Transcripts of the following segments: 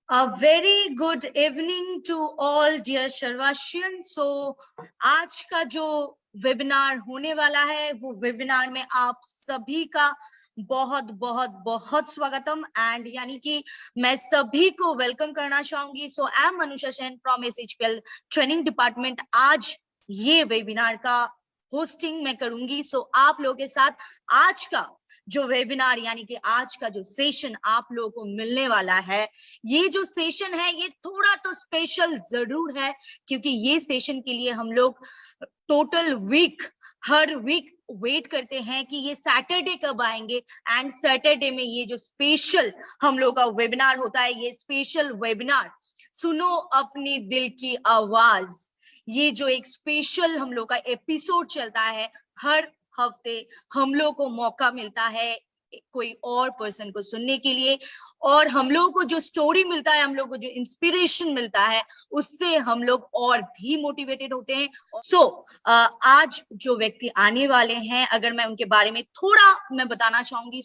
Very good evening to all dear शर्वाशियन। So आज का जो वेबिनार होने वाला है वो वेबिनार में आप सभी का बहुत बहुत बहुत स्वागतम एंड यानी कि मैं सभी को वेलकम करना चाहूंगी। So I am Anusha Sen from SHPL training department. आज ये वेबिनार का होस्टिंग मैं करूंगी। सो आप लोगों के साथ आज का जो वेबिनार यानी कि आज का जो सेशन आप लोगों को मिलने वाला है, ये जो सेशन है ये थोड़ा तो स्पेशल जरूर है, क्योंकि ये सेशन के लिए हम लोग टोटल वीक हर वीक वेट करते हैं कि ये सैटरडे कब आएंगे। एंड सैटरडे में ये जो स्पेशल हम लोग का वेबिनार होता है, ये स्पेशल वेबिनार सुनो अपनी दिल की आवाज, ये जो एक स्पेशल हम लोग का एपिसोड चलता है, हर हफ्ते हम लोग को मौका मिलता है कोई और पर्सन को सुनने के लिए, और हम लोगों को जो स्टोरी मिलता है, हम लोग को जो इंस्पिरेशन मिलता है, उससे हम लोग और भी मोटिवेटेड होते हैं। सो आज जो व्यक्ति आने वाले हैं, अगर मैं उनके बारे में थोड़ा मैं बताना चाहूंगी।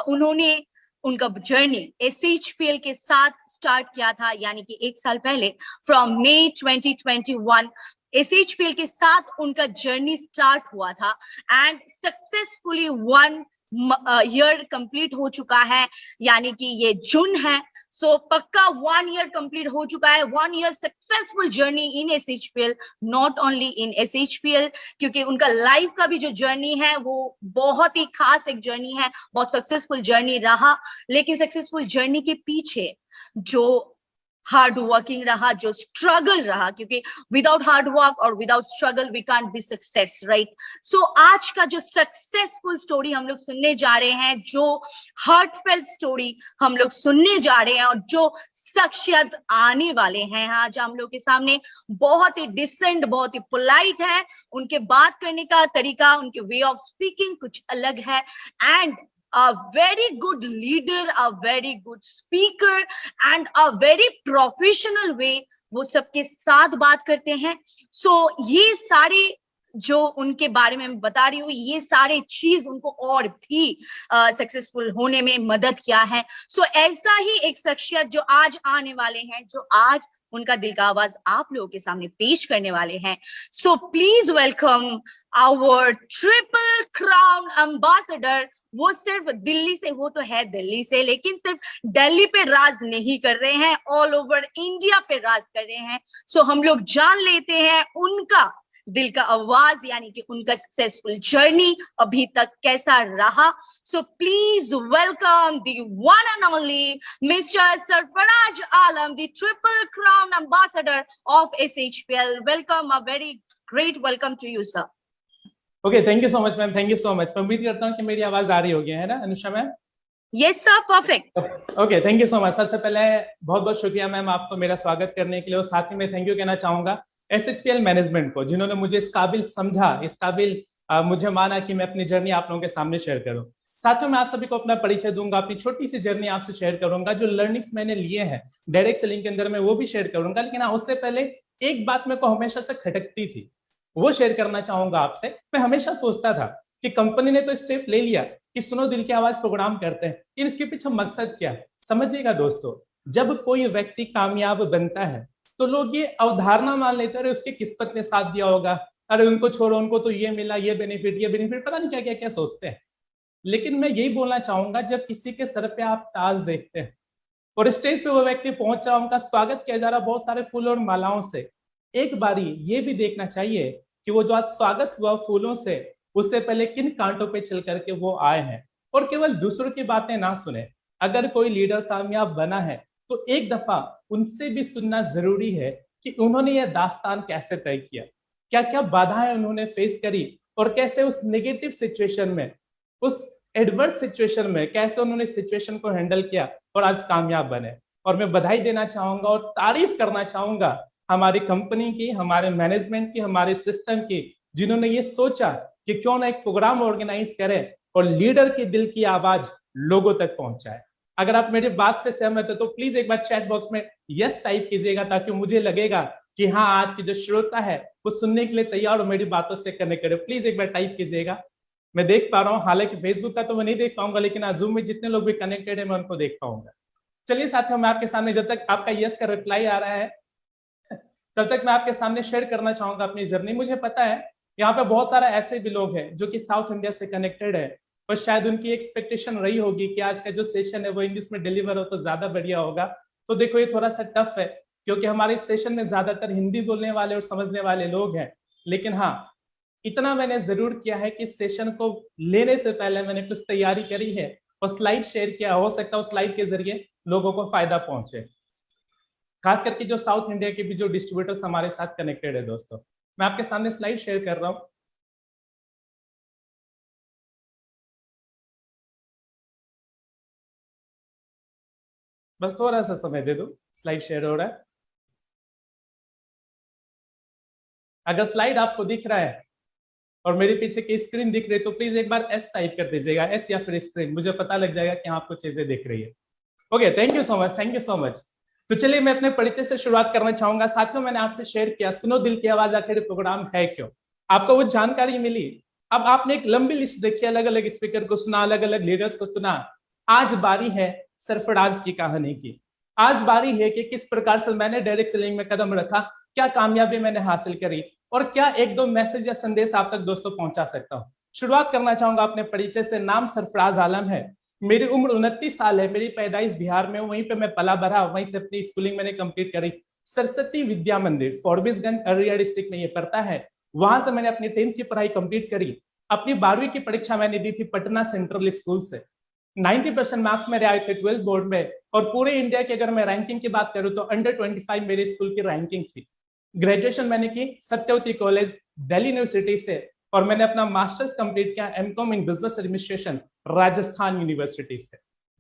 उन्होंने उनका जर्नी SHPL के साथ स्टार्ट किया था, यानी कि 1 साल पहले फ्रॉम May 2021 SHPL के साथ उनका जर्नी स्टार्ट हुआ था एंड सक्सेसफुली 1 ईयर कंप्लीट हो चुका है, यानी कि ये जून है। सो पक्का 1 ईयर कंप्लीट हो चुका है। 1 year successful journey in SHPL, not only in SHPL, क्योंकि उनका लाइफ का भी जो जर्नी है वो बहुत ही खास एक जर्नी है, बहुत सक्सेसफुल जर्नी रहा। लेकिन सक्सेसफुल जर्नी के पीछे जो हार्ड वर्किंग रहा, जो स्ट्रगल रहा, क्योंकि विदाउट हार्ड वर्क और without struggle we can't be success, right. So आज का जो सक्सेसफुल स्टोरी हम लोग सुनने जा रहे हैं, जो हार्टफेल्ट स्टोरी हम लोग सुनने जा रहे हैं, और जो शख्सियत आने वाले हैं आज हम लोग के सामने, बहुत ही डिसेंट, बहुत ही पोलाइट है। उनके बात करने का तरीका, उनके वे ऑफ स्पीकिंग कुछ अलग है, and a very good leader, a very good speaker and a very professional way वो सबके साथ बात करते हैं। ये सारे जो उनके बारे में मैं बता रही हूँ, ये सारे चीज उनको और भी सक्सेसफुल होने में मदद किया है। ऐसा ही एक शख्सियत जो आज आने वाले हैं, जो आज उनका दिल का आवाज आप लोगों के सामने पेश करने वाले हैं। Please welcome our triple crown ambassador. वो सिर्फ दिल्ली से, वो तो है दिल्ली से, लेकिन सिर्फ दिल्ली पे राज नहीं कर रहे हैं, ऑल ओवर इंडिया पे राज कर रहे हैं। हम लोग जान लेते हैं उनका दिल का आवाज, यानी कि उनका सक्सेसफुल जर्नी अभी तक कैसा रहा। Please welcome the one and only mister Sarfaraz Alam, the triple crown ambassador of SHPL। Welcome, a very great welcome to you sir. Okay, thank you so much ma'am, thank you so much. मैं उम्मीद करता हूँ कि मेरी आवाज आ रही होगी, है ना Anusha ma'am? Yes sir, perfect. Okay, thank you so much. सबसे पहले बहुत बहुत शुक्रिया मैम आपको मेरा स्वागत करने के लिए, और साथ ही में थैंक यू कहना चाहूंगा SHPL मैनेजमेंट को, जिन्होंने मुझे इस काबिल समझा, इस काबिल मुझे माना कि मैं अपनी जर्नी आप लोगों के सामने शेयर करूं। साथ में मैं आप सभी को अपना परिचय दूंगा, अपनी छोटी सी जर्नी आपसे शेयर करूंगा, जो लर्निंग्स मैंने लिए हैं डायरेक्ट सेलिंग के अंदर में वो भी शेयर करूंगा। लेकिन उससे पहले एक बात मेरे को हमेशा से खटकती थी, वो शेयर करना चाहूंगा आपसे। मैं हमेशा सोचता था कि कंपनी ने तो स्टेप ले लिया कि सुनो दिल की आवाज प्रोग्राम करते हैं, लेकिन इसके पीछे मकसद क्या है? समझिएगा दोस्तों, जब कोई व्यक्ति कामयाब बनता है तो लोग ये अवधारणा मान लेते हैं, अरे उसकी किस्मत ने साथ दिया होगा, अरे उनको छोड़ो, उनको तो ये मिला, ये बेनिफिट, पता नहीं क्या क्या क्या सोचते हैं। लेकिन मैं यही बोलना चाहूंगा, जब किसी के सर पे आप ताज देखते हैं और स्टेज पे वो व्यक्ति पहुंचा, उनका स्वागत किया जा रहा बहुत सारे फूलों और मालाओं से, एक बारी ये भी देखना चाहिए कि वो जो आज स्वागत हुआ फूलों से, उससे पहले किन कांटों पे चल करके वो आए हैं। और केवल दूसरों की बातें ना सुने। अगर कोई लीडर कामयाब बना है तो एक दफा उनसे भी सुनना जरूरी है कि उन्होंने यह दास्तान कैसे तय किया, क्या क्या बाधाएं उन्होंने फेस करी, और कैसे उस नेगेटिव सिचुएशन में, उस एडवर्स सिचुएशन में कैसे उन्होंने सिचुएशन को हैंडल किया और आज कामयाब बने। और मैं बधाई देना चाहूंगा और तारीफ करना चाहूंगा हमारी कंपनी की, हमारे मैनेजमेंट की, हमारे सिस्टम की, जिन्होंने ये सोचा कि क्यों ना एक प्रोग्राम ऑर्गेनाइज करें और लीडर के दिल की आवाज लोगों तक पहुंचाए। अगर आप मेरी बात से सहमत हो तो प्लीज एक बार चैट बॉक्स में यस टाइप कीजिएगा, ताकि मुझे लगेगा कि हाँ, आज की जो श्रोता है वो सुनने के लिए तैयार और मेरी बातों से कनेक्टेड है। प्लीज एक बार टाइप कीजिएगा। मैं देख पा रहा हूँ, हालांकि फेसबुक का तो मैं नहीं देख पाऊंगा, लेकिन आज जूम में जितने लोग भी कनेक्टेड है मैं उनको देख पाऊंगा। चलिए साथियों, मैं आपके सामने, जब तक आपका यस का रिप्लाई आ रहा है तब तक मैं आपके सामने शेयर करना चाहूंगा अपनी जर्नी। मुझे पता है यहाँ पे बहुत सारा ऐसे भी लोग हैं जो कि साउथ इंडिया से कनेक्टेड है, पर शायद उनकी एक्सपेक्टेशन रही होगी कि आज का जो सेशन है वो इंग्लिश में डिलीवर हो तो ज्यादा बढ़िया होगा। तो देखो ये थोड़ा सा टफ है, क्योंकि हमारे सेशन में ज्यादातर हिंदी बोलने वाले और समझने वाले लोग हैं। लेकिन हाँ, इतना मैंने जरूर किया है कि सेशन को लेने से पहले मैंने कुछ तैयारी करी है और स्लाइड शेयर किया। हो सकता है उस स्लाइड के जरिए लोगों को फायदा पहुंचे, खास करके जो साउथ इंडिया के भी जो डिस्ट्रीब्यूटर्स हमारे साथ कनेक्टेड है। दोस्तों, मैं आपके सामने स्लाइड शेयर कर रहा हूं। बस थोड़ा सा समय दे दो, स्लाइड शेयर हो रहा है। अगर स्लाइड आपको दिख रहा है और मेरे पीछे की स्क्रीन दिख रही है तो प्लीज एक बार एस टाइप कर दीजिएगा, एस या फिर स्क्रीन, मुझे पता लग जाएगा कि आपको चीजें दिख रही है। Okay, thank you so much, thank you so much. तो चलिए मैं अपने परिचय से शुरुआत करना चाहूंगा। साथियों, मैंने आपसे शेयर किया सुनो दिल की आवाज आखिर प्रोग्राम है क्यों, आपको वो जानकारी मिली। अब आपने एक लंबी लिस्ट देखी, अलग अलग स्पीकर को सुना, अलग अलग लीडर्स को सुना। आज बारी है सरफराज की कहानी की। आज बारी है कि किस प्रकार से मैंने डायरेक्ट सेलिंग में कदम रखा, क्या कामयाबी मैंने हासिल करी और क्या एक दो मैसेज या संदेश आप तक दोस्तों पहुंचा सकता हूं। शुरुआत करना चाहूंगा अपने परिचय से। नाम सरफराज आलम है, मेरी उम्र 29 साल है, मेरी पैदाइश बिहार में, वहीं पे मैं पला बढ़ा, वहीं से अपनी स्कूलिंग मैंने कंप्लीट करी। सरस्वती विद्या मंदिर फॉरबिसगंज अररिया डिस्ट्रिक्ट में ये पड़ता है। वहां से मैंने अपनी 10th की पढ़ाई कंप्लीट करी। अपनी 12वीं की परीक्षा मैंने दी थी पटना सेंट्रल स्कूल से। 90% मार्क्स मेरे आए थे 12th बोर्ड में, और पूरे इंडिया की अगर मैं रैंकिंग की बात करूं तो अंडर 25 मेरे स्कूल की रैंकिंग थी। ग्रेजुएशन मैंने की सत्यवती कॉलेज दिल्ली यूनिवर्सिटी से, और मैंने अपना मास्टर्स कंप्लीट किया MCom in business administration Rajasthan university से।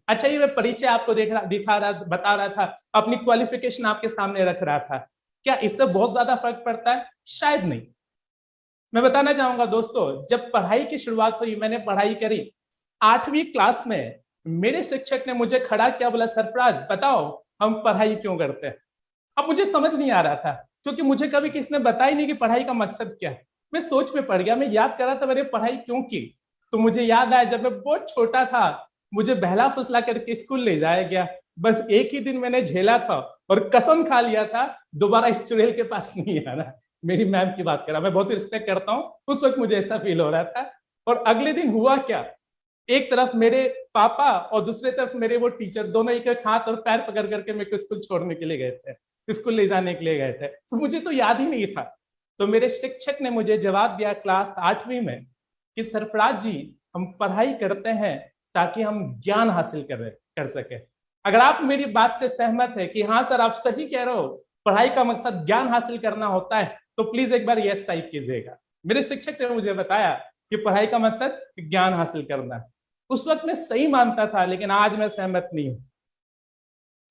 अच्छा, ये मैं परिचय आपको बता रहा था, अपनी क्वालिफिकेशन आपके सामने रख रहा था। क्या इससे बहुत ज्यादा फर्क पड़ता है? शायद नहीं। मैं बताना चाहूंगा दोस्तों, जब पढ़ाई की शुरुआत हुई, मैंने पढ़ाई करी 8वीं क्लास में, मेरे शिक्षक ने मुझे खड़ा किया, बोला सरफराज बताओ हम पढ़ाई क्यों करते हैं। अब मुझे समझ नहीं आ रहा था, क्योंकि मुझे कभी किसने बताया नहीं कि पढ़ाई का मकसद क्या है। मैं सोच में पड़ गया, मैं याद कर रहा था मैंने पढ़ाई क्यों की। तो मुझे याद आया, जब मैं बहुत छोटा था मुझे बहला फुसला करके स्कूल ले जाया गया। बस एक ही दिन मैंने झेला था और कसम खा लिया था दोबारा इस चुड़ैल के पास नहीं आना। मेरी मैम की बात करा, मैं बहुत ही रिस्पेक्ट करता हूँ, उस वक्त मुझे ऐसा फील हो रहा था। और अगले दिन हुआ क्या, एक तरफ मेरे पापा और दूसरे तरफ मेरे वो टीचर, दोनों एक एक हाथ और पैर पकड़ करके मेरे को स्कूल छोड़ने के लिए गए थे, स्कूल ले जाने के लिए गए थे। तो मुझे तो याद ही नहीं था। तो मेरे शिक्षक ने मुझे जवाब दिया क्लास 8वीं में कि सरफराज जी, हम पढ़ाई करते हैं ताकि हम ज्ञान हासिल कर सके। अगर आप मेरी बात से सहमत है कि हाँ सर आप सही कह रहे हो, पढ़ाई का मकसद ज्ञान हासिल करना होता है, तो प्लीज एक बार यस टाइप कीजिएगा। मेरे शिक्षक ने मुझे बताया कि पढ़ाई का मकसद ज्ञान हासिल करना है। उस वक्त मैं सही मानता था, लेकिन आज मैं सहमत नहीं हूं।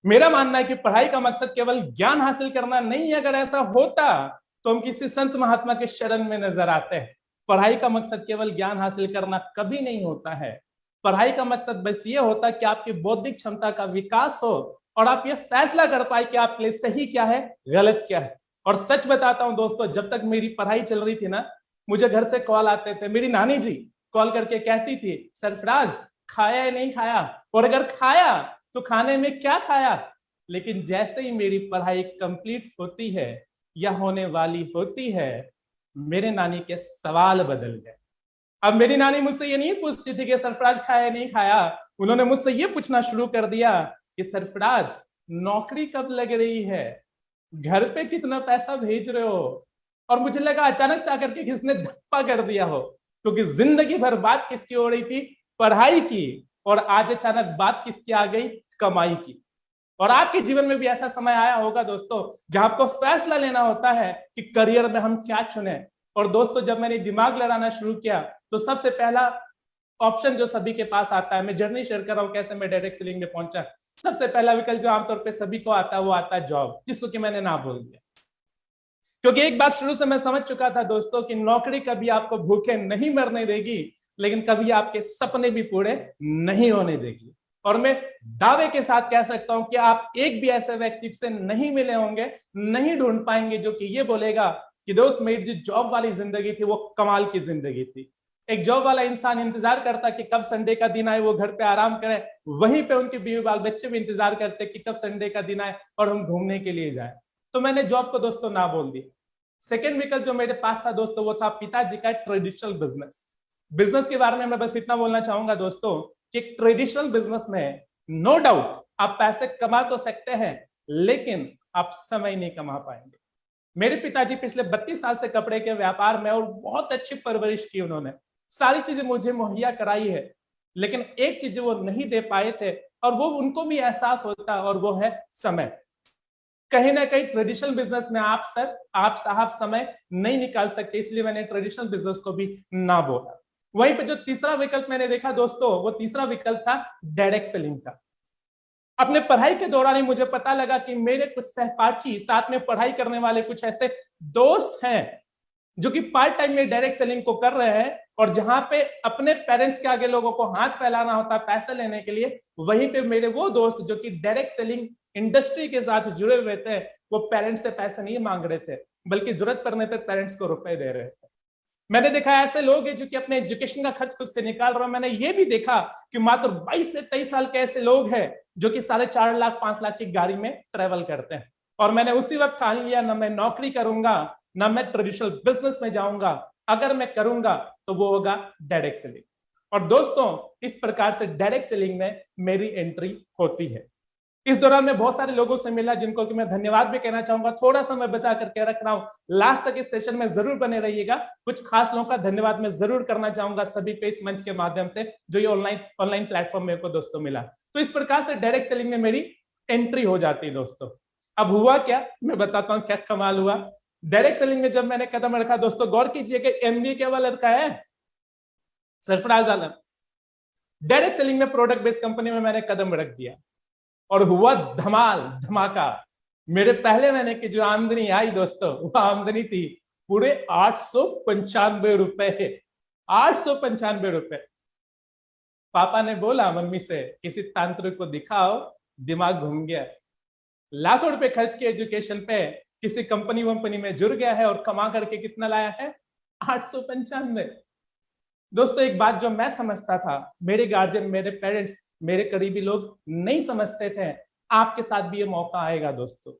मेरा मानना है कि पढ़ाई का मकसद केवल ज्ञान हासिल करना नहीं है। अगर ऐसा होता तो हम किसी संत महात्मा के शरण में नजर आते हैं। पढ़ाई का मकसद केवल ज्ञान हासिल करना कभी नहीं होता है। पढ़ाई का मकसद बस ये होता है कि आपकी बौद्धिक क्षमता का विकास हो और आप ये फैसला कर पाए कि आपके लिए सही क्या है, गलत क्या है। और सच बताता हूं दोस्तों, जब तक मेरी पढ़ाई चल रही थी ना, मुझे घर से कॉल आते थे। मेरी नानी जी कॉल करके कहती थी सरफराज खाया या नहीं खाया, और अगर खाया तो खाने में क्या खाया। लेकिन जैसे ही मेरी पढ़ाई कंप्लीट होती है या होने वाली होती है, मेरे नानी के सवाल बदल गए। अब मेरी नानी मुझसे ये नहीं पूछती थी कि सरफराज खाया नहीं खाया, उन्होंने मुझसे ये पूछना शुरू कर दिया कि सरफराज नौकरी कब लग रही है, घर पे कितना पैसा भेज रहे हो। और मुझे लगा अचानक से आकर के किसने धप्पा कर दिया हो, क्योंकि जिंदगी भर बात किसकी हो रही थी, पढ़ाई की, और आज अचानक बात किसकी आ गई, कमाई की। और आपके जीवन में भी ऐसा समय आया होगा दोस्तों, जहां आपको फैसला लेना होता है कि करियर में हम क्या चुने। और दोस्तों, जब मैंने दिमाग लड़ाना शुरू किया तो सबसे पहला ऑप्शन जो सभी के पास आता है, मैं जर्नी शेयर कर रहा हूं कैसे मैं डायरेक्ट सेलिंग में पहुंचा, सबसे पहला विकल्प जो आमतौर पर सभी को आता है वो आता है जॉब, जिसको कि मैंने ना बोल दिया। क्योंकि एक बात शुरू से मैं समझ चुका था दोस्तों कि नौकरी कभी आपको भूखे नहीं मरने देगी, लेकिन कभी आपके सपने भी पूरे नहीं होने देगी। और मैं दावे के साथ कह सकता हूं कि आप एक भी ऐसे व्यक्ति से नहीं मिले होंगे, नहीं ढूंढ पाएंगे जो कि ये बोलेगा कि दोस्त मेरी जो जॉब वाली जिंदगी थी वो कमाल की जिंदगी थी। एक जॉब वाला इंसान इंतजार करता कि कब संडे का दिन आए, वो घर पे आराम करे, वहीं पे उनके बीवी बाल बच्चे भी इंतजार करते कि कब संडे का दिन आए और हम घूमने के लिए जाए। तो मैंने जॉब को दोस्तों ना बोल दिया। सेकेंड विकल्प जो मेरे पास था दोस्तों, वो था पिताजी का ट्रेडिशनल बिजनेस। बिजनेस के बारे में मैं बस इतना बोलना चाहूंगा दोस्तों कि ट्रेडिशनल बिजनेस में नो डाउट आप पैसे कमा तो सकते हैं, लेकिन आप समय नहीं कमा पाएंगे। मेरे पिताजी पिछले 32 साल से कपड़े के व्यापार में, और बहुत अच्छी परवरिश की उन्होंने, सारी चीजें मुझे मुहैया कराई है, लेकिन एक चीज वो नहीं दे पाए थे और वो उनको भी एहसास होता, और वो है समय। कहीं ना कहीं ट्रेडिशनल बिजनेस में आप साहब समय नहीं निकाल सकते, इसलिए मैंने ट्रेडिशनल बिजनेस को भी ना बोला। वहीं पे जो तीसरा विकल्प मैंने देखा दोस्तों, वो तीसरा विकल्प था डायरेक्ट सेलिंग का। अपने पढ़ाई के दौरान ही मुझे पता लगा कि मेरे कुछ सहपाठी, साथ में पढ़ाई करने वाले कुछ ऐसे दोस्त हैं जो कि पार्ट टाइम में डायरेक्ट सेलिंग को कर रहे हैं, और जहां पे अपने पेरेंट्स के आगे लोगों को हाथ फैलाना होता है पैसे लेने के लिए, वहीं पे मेरे वो दोस्त जो कि डायरेक्ट सेलिंग इंडस्ट्री के साथ जुड़े हुए थे, वो पेरेंट्स से पैसे नहीं मांग रहे थे, बल्कि जरूरत पड़ने पर पेरेंट्स को रुपए दे रहे थे। मैंने देखा ऐसे लोग हैं जो कि अपने एजुकेशन का खर्च खुद से निकाल रहे हैं। मैंने ये भी देखा कि मात्र 22 से 23 साल के ऐसे लोग हैं जो कि 4.5 लाख 5 लाख की गाड़ी में ट्रेवल करते हैं। और मैंने उसी वक्त ठान लिया, ना मैं नौकरी करूंगा, ना मैं ट्रेडिशनल बिजनेस में जाऊंगा, अगर मैं करूंगा तो वो होगा डायरेक्ट सेलिंग। और दोस्तों इस प्रकार से डायरेक्ट सेलिंग में मेरी एंट्री होती है। इस दौरान मैं बहुत सारे लोगों से मिला जिनको कि मैं धन्यवाद भी कहना चाहूंगा। थोड़ा सा मैं बचा करके रख रहा हूं, लास्ट तक इस सेशन में जरूर बने रहिएगा। कुछ खास लोगों का धन्यवाद मैं जरूर करना चाहूंगा सभी पे इस मंच के माध्यम से, जो ये ऑनलाइन प्लेटफॉर्म मेरे को दोस्तों मिला। तो इस प्रकार से डायरेक्ट सेलिंग में मेरी एंट्री हो जाती है दोस्तों। अब हुआ क्या, मैं बताता हूँ क्या कमाल हुआ। डायरेक्ट सेलिंग में जब मैंने कदम रखा दोस्तों, गौर कीजिए कि MBA क्या वाला लड़का है, सरफराज आलम। डायरेक्ट सेलिंग में प्रोडक्ट बेस्ड कंपनी में मैंने कदम रख दिया और हुआ धमाल धमाका। मेरे पहले महीने की जो आमदनी आई दोस्तों, वो आमदनी थी पूरे 895 रुपए। 895 रुपए। पापा ने बोला मम्मी से, किसी तांत्रिक को दिखाओ, दिमाग घूम गया। लाखों रुपए खर्च किए एजुकेशन पे, किसी कंपनी वंपनी में जुड़ गया है और कमा करके कितना लाया है, 895। दोस्तों एक बात जो मैं समझता था, मेरे गार्जियन, मेरे पेरेंट्स, मेरे करीबी लोग नहीं समझते थे, आपके साथ भी ये मौका आएगा दोस्तों।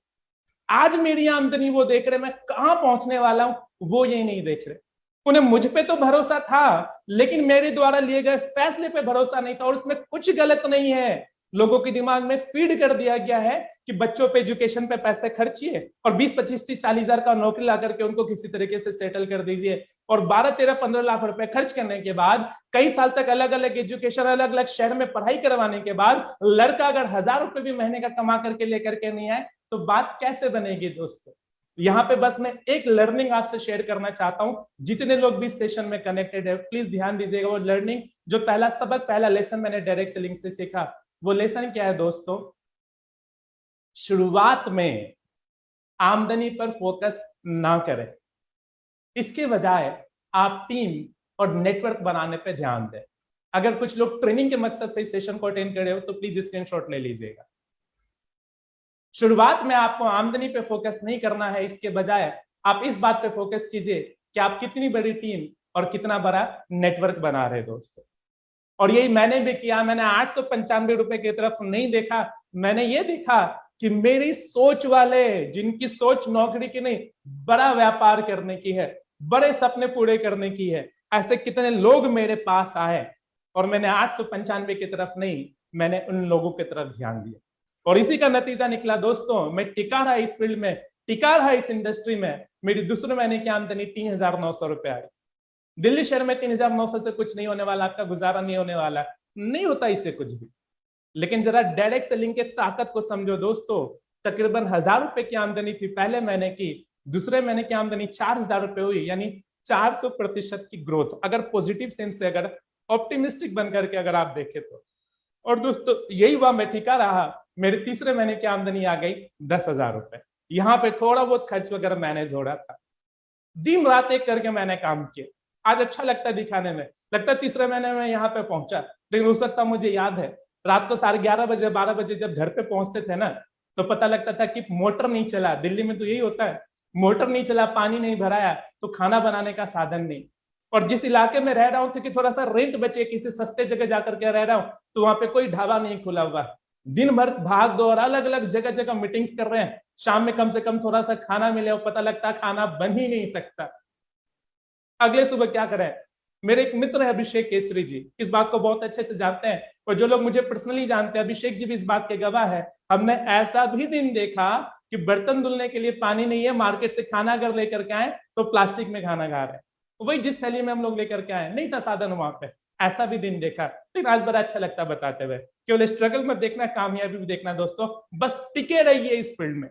आज मेरी आमदनी वो देख रहे, मैं कहां पहुंचने वाला हूं वो ये नहीं देख रहे। उन्हें मुझ पे तो भरोसा था, लेकिन मेरे द्वारा लिए गए फैसले पे भरोसा नहीं था। और इसमें कुछ गलत नहीं है, लोगों के दिमाग में फीड कर दिया गया है कि बच्चों पे एजुकेशन पे पैसे खर्चिए और 20, 25, 30, 40 हजार का नौकरी ला करके उनको किसी तरीके से सेटल कर दीजिए। और 12, 13, 15 लाख रुपए खर्च करने के बाद, कई साल तक अलग अलग एजुकेशन, अलग अलग शहर में पढ़ाई करवाने के बाद, लड़का अगर 1000 रुपए भी महीने का कमा करके लेकर के नहीं आए तो बात कैसे बनेगी दोस्तों। यहाँ पे बस मैं एक लर्निंग आपसे शेयर करना चाहता हूं। जितने लोग भी स्टेशन में कनेक्टेड है, प्लीज ध्यान दीजिएगा। वो लर्निंग, जो पहला सबक, पहला लेसन मैंने डायरेक्ट सेलिंग से सीखा, वो लेसन क्या है दोस्तों, शुरुआत में आमदनी पर फोकस ना करें, इसके बजाय आप टीम और नेटवर्क बनाने पर ध्यान दें। अगर कुछ लोग ट्रेनिंग के मकसद से इस सेशन को अटेंड कर रहे हो तो प्लीज स्क्रीनशॉट ले लीजिएगा। शुरुआत में आपको आमदनी पे फोकस नहीं करना है, इसके बजाय आप इस बात पे फोकस कीजिए कि आप कितनी बड़ी टीम और कितना बड़ा नेटवर्क बना रहे दोस्तों। और यही मैंने भी किया। मैंने 895 रुपए की तरफ नहीं देखा, मैंने ये देखा कि मेरी सोच वाले, जिनकी सोच नौकरी की नहीं, बड़ा व्यापार करने की है, बड़े सपने पूरे करने की है, ऐसे कितने लोग मेरे पास आए और मैंने 895 की तरफ नहीं, मैंने उन लोगों की तरफ ध्यान दिया। और इसी का नतीजा निकला दोस्तों, मैं टिका रहा इस फील्ड में, टिका रहा इस इंडस्ट्री में। मेरी दूसरे महीने की आमदनी 3900 रुपए आई। दिल्ली शहर में 3900 से कुछ नहीं होने वाला, आपका गुजारा नहीं होने वाला, नहीं होता इससे कुछ भी। लेकिन जरा डायरेक्ट सेलिंग के ताकत को समझो दोस्तों। तकरीबन 1000 रुपए की आमदनी थी पहले महीने की, दूसरे महीने की आमदनी 4000 रुपए हुई, यानी 400% की ग्रोथ, अगर पॉजिटिव सेंस से, अगर ऑप्टिमिस्टिक बनकर के अगर आप देखें तो। और दोस्तों यही हुआ, मैं टिका रहा। मेरे तीसरे महीने की आमदनी आ गई 10,000 रुपए। यहाँ पे थोड़ा बहुत खर्च वगैरह मैनेज हो रहा था। दिन रात एक करके मैंने काम किया। आज अच्छा लगता है दिखाने में, लगता है तीसरे महीने में यहाँ पे पहुंचा। लेकिन हो सकता मुझे याद है, रात को 11:30 बजे 12 बजे जब घर पे पहुंचते थे ना, तो पता लगता था कि मोटर नहीं चला। दिल्ली में तो यही होता है, मोटर नहीं चला, पानी नहीं भराया तो खाना बनाने का साधन नहीं। और जिस इलाके में रह रहा हूं कि थोड़ा सा रेंट बचे, किसी सस्ते जगह जाकर के रह रहा हूं, तो वहां पे कोई ढाबा नहीं खुला हुआ, दिन भर भाग दौड़, अलग अलग जगह जगह मीटिंग्स कर रहे हैं, शाम में कम से कम थोड़ा सा खाना मिले और पता लगता खाना बन ही नहीं सकता। अगले सुबह क्या करें? मेरे एक मित्र है अभिषेक केसरी जी, इस बात को बहुत अच्छे से जानते हैं, और जो लोग मुझे पर्सनली जानते हैं, अभिषेक जी भी इस बात के गवाह है। हमने ऐसा भी दिन देखा कि बर्तन धुलने के लिए पानी नहीं है, मार्केट से खाना अगर लेकर के आए तो प्लास्टिक में खाना खा रहे हैं, वही जिस थैली में हम लोग लेकर के आए, नहीं था साधन वहां पे। ऐसा भी दिन देखा, लेकिन आज बड़ा अच्छा लगता बताते हुए। केवल स्ट्रगल में देखना, कामयाबी भी देखना दोस्तों, बस टिके रहिए इस फील्ड में,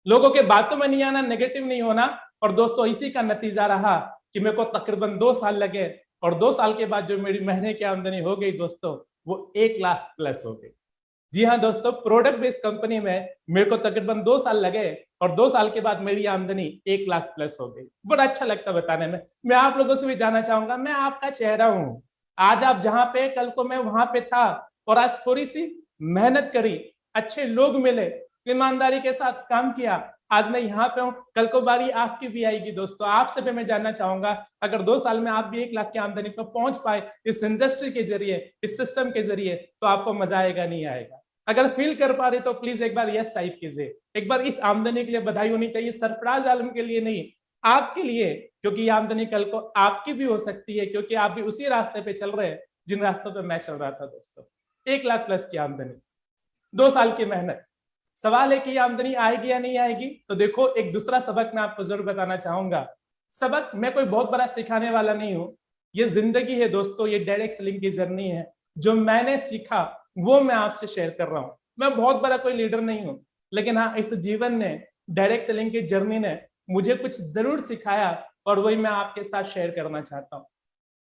लोगों के बातों में नहीं आना, नेगेटिव नहीं होना। और दोस्तों इसी का नतीजा रहा कि मेरे को तकरीबन 2 साल लगे, और 2 साल के बाद जो मेरी महीने की आमदनी हो गई दोस्तों, वो 1 लाख प्लस हो गई। जी हाँ दोस्तों, प्रोडक्ट बेस्ड कंपनी में मेरे को तकरीबन 2 साल लगे, और 2 साल के बाद मेरी आमदनी 1 लाख प्लस हो गई। बड़ा अच्छा लगता बताने में। मैं आप लोगों से भी जानना चाहूंगा, मैं आपका चेहरा हूं। आज आप जहां पे, कल को मैं वहां पे था, और आज थोड़ी सी मेहनत करी, अच्छे लोग मिले, ईमानदारी के साथ काम किया, आज मैं यहाँ पे हूँ। कल को बारी आपकी भी आएगी दोस्तों। आपसे भी मैं जानना चाहूंगा, अगर 2 साल में आप भी 1 लाख की आमदनी पर पहुंच पाए इस इंडस्ट्री के जरिए, इस सिस्टम के जरिए, तो आपको मजा आएगा नहीं आएगा? अगर फील कर पा रहे तो प्लीज एक बार यस टाइप कीजिए। एक बार इस आमदनी के लिए बधाई होनी चाहिए, सरफराज आलम के लिए नहीं, आपके लिए, क्योंकि ये आमदनी कल को आपकी भी हो सकती है, क्योंकि आप भी उसी रास्ते पे चल रहे हैं जिन रास्तों पे मैं चल रहा था दोस्तों। 1 लाख प्लस की आमदनी, 2 साल की मेहनत। सवाल है कि आमदनी आएगी या नहीं आएगी? तो देखो, एक दूसरा सबक मैं आपको जरूर बताना चाहूंगा। सबक, मैं कोई बहुत बड़ा सिखाने वाला नहीं हूं, ये जिंदगी है दोस्तों, ये डायरेक्ट सेलिंग की जर्नी है। जो मैंने सीखा वो मैं आपसे शेयर कर रहा हूं। मैं बहुत बड़ा कोई लीडर नहीं हूं, लेकिन हाँ, इस जीवन ने, डायरेक्ट सेलिंग की जर्नी ने मुझे कुछ जरूर सिखाया, और वही मैं आपके साथ शेयर करना चाहता हूं।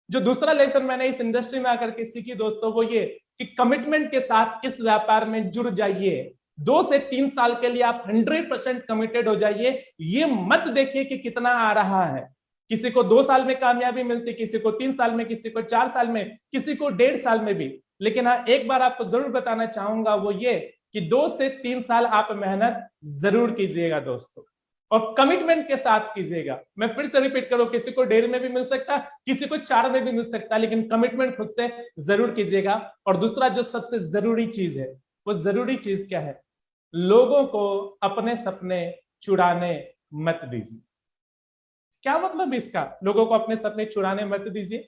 जो दूसरा लेसन मैंने इस इंडस्ट्री में आकर के सीखी दोस्तों, वो ये कि कमिटमेंट के साथ इस व्यापार में जुड़ जाइए। 2 से 3 साल के लिए आप 100% कमिटेड हो जाइए। ये मत देखिए कि कितना आ रहा है। किसी को 2 साल में कामयाबी मिलती, किसी को 3 साल में, किसी को 4 साल में, किसी को 1.5 साल में भी। लेकिन हाँ, एक बार आपको जरूर बताना चाहूंगा, वो ये कि 2 से 3 साल आप मेहनत जरूर कीजिएगा दोस्तों, और कमिटमेंट के साथ कीजिएगा। मैं फिर से रिपीट करूं, किसी को 1.5 में भी मिल सकता, किसी को 4 में भी मिल सकता, लेकिन कमिटमेंट खुद से जरूर कीजिएगा। और दूसरा जो सबसे जरूरी चीज है, वो जरूरी चीज क्या है? लोगों को अपने सपने चुराने मत दीजिए। क्या मतलब इसका? लोगों को अपने सपने चुराने मत दीजिए।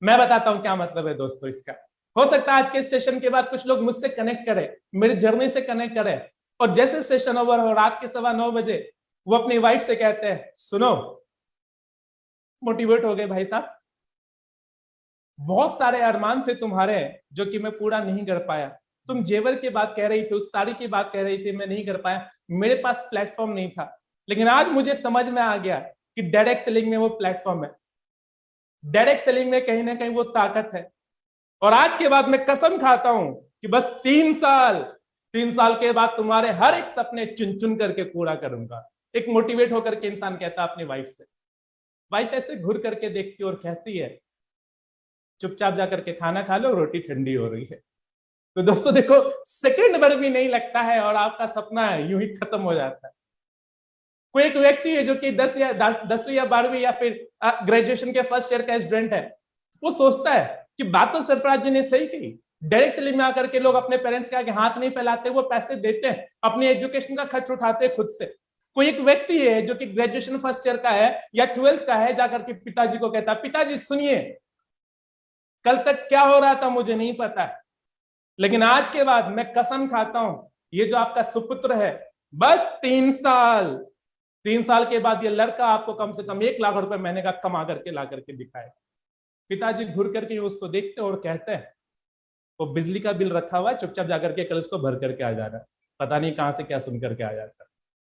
मैं बताता हूं क्या मतलब है दोस्तों इसका। हो सकता है आज के सेशन के बाद कुछ लोग मुझसे कनेक्ट करें, मेरी जर्नी से कनेक्ट करें, और जैसे सेशन ओवर हो, रात के 9:15 बजे, वो अपनी वाइफ से कहते हैं, सुनो, मोटिवेट हो गए भाई साहब, बहुत सारे अरमान थे तुम्हारे जो कि मैं पूरा नहीं कर पाया। तुम जेवर की बात कह रही थी, उस साड़ी की बात कह रही थी, मैं नहीं कर पाया, मेरे पास प्लेटफॉर्म नहीं था। लेकिन आज मुझे समझ में आ गया कि डायरेक्ट सेलिंग में वो प्लेटफॉर्म है, डायरेक्ट सेलिंग में कहीं ना कहीं वो ताकत है। और आज के बाद मैं कसम खाता हूं कि बस 3 साल के बाद तुम्हारे हर एक सपने चुन चुन करके पूरा करूंगा। एक मोटिवेट होकर के इंसान कहता अपनी वाइफ से, वाइफ ऐसे घुर करके देखती और कहती है, चुपचाप जाकर के खाना खा लो, रोटी ठंडी हो रही है। तो दोस्तों देखो, सेकंड भर भी नहीं लगता है और आपका सपना है यूं ही खत्म हो जाता है। कोई एक व्यक्ति है जो कि 10वीं या 12वीं या फिर ग्रेजुएशन के फर्स्ट ईयर का स्टूडेंट है, वो सोचता है कि बात तो सरफराज जी ने सही कही, डायरेक्ट सेलिंग में आकर के लोग अपने पेरेंट्स के आगे हाथ नहीं फैलाते, वो पैसे देते हैं, अपनी एजुकेशन का खर्च उठाते हैं खुद से। कोई एक व्यक्ति है जो कि ग्रेजुएशन फर्स्ट ईयर का है या 12th का है, जाकर के पिताजी को कहता है, पिताजी सुनिए, कल तक क्या हो रहा था मुझे नहीं पता है, लेकिन आज के बाद मैं कसम खाता हूं, ये जो आपका सुपुत्र है, बस 3 साल के बाद ये लड़का आपको कम से कम 1 लाख रुपए महीने का कमा करके ला करके दिखाएगा। पिताजी घुर करके उसको देखते और कहते हैं, वो बिजली का बिल रखा हुआ है, चुपचाप जाकर के कल उसको भर करके आ जाना, पता नहीं कहां से क्या सुन करके आ जाता।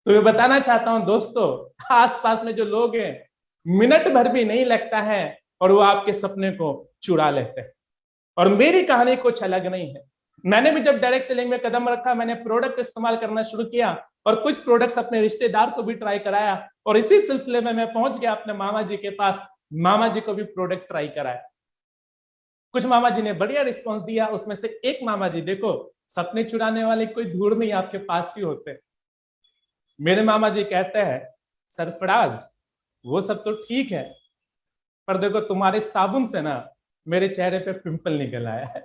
तो मैं बताना चाहता हूं दोस्तों, आसपास में जो लोग हैं, मिनट भर भी नहीं लगता है और वो आपके सपने को चुरा लेते हैं। और मेरी कहानी कुछ अलग नहीं है। मैंने भी जब डायरेक्ट सेलिंग में कदम रखा, मैंने प्रोडक्ट इस्तेमाल करना शुरू किया और कुछ प्रोडक्ट्स अपने रिश्तेदार को भी ट्राई कराया, और इसी सिलसिले में मैं पहुंच गया अपने मामा जी के पास, मामा जी को भी प्रोडक्ट ट्राई कराया। कुछ मामा जी ने बढ़िया रिस्पॉन्स दिया, उसमें से एक मामा जी, देखो सपने चुराने वाले कोई दूर नहीं, आपके पास ही होते। मेरे मामा जी कहते हैं, सरफराज वो सब तो ठीक है, पर देखो तुम्हारे साबुन से ना मेरे चेहरे पे पिंपल निकल आया है।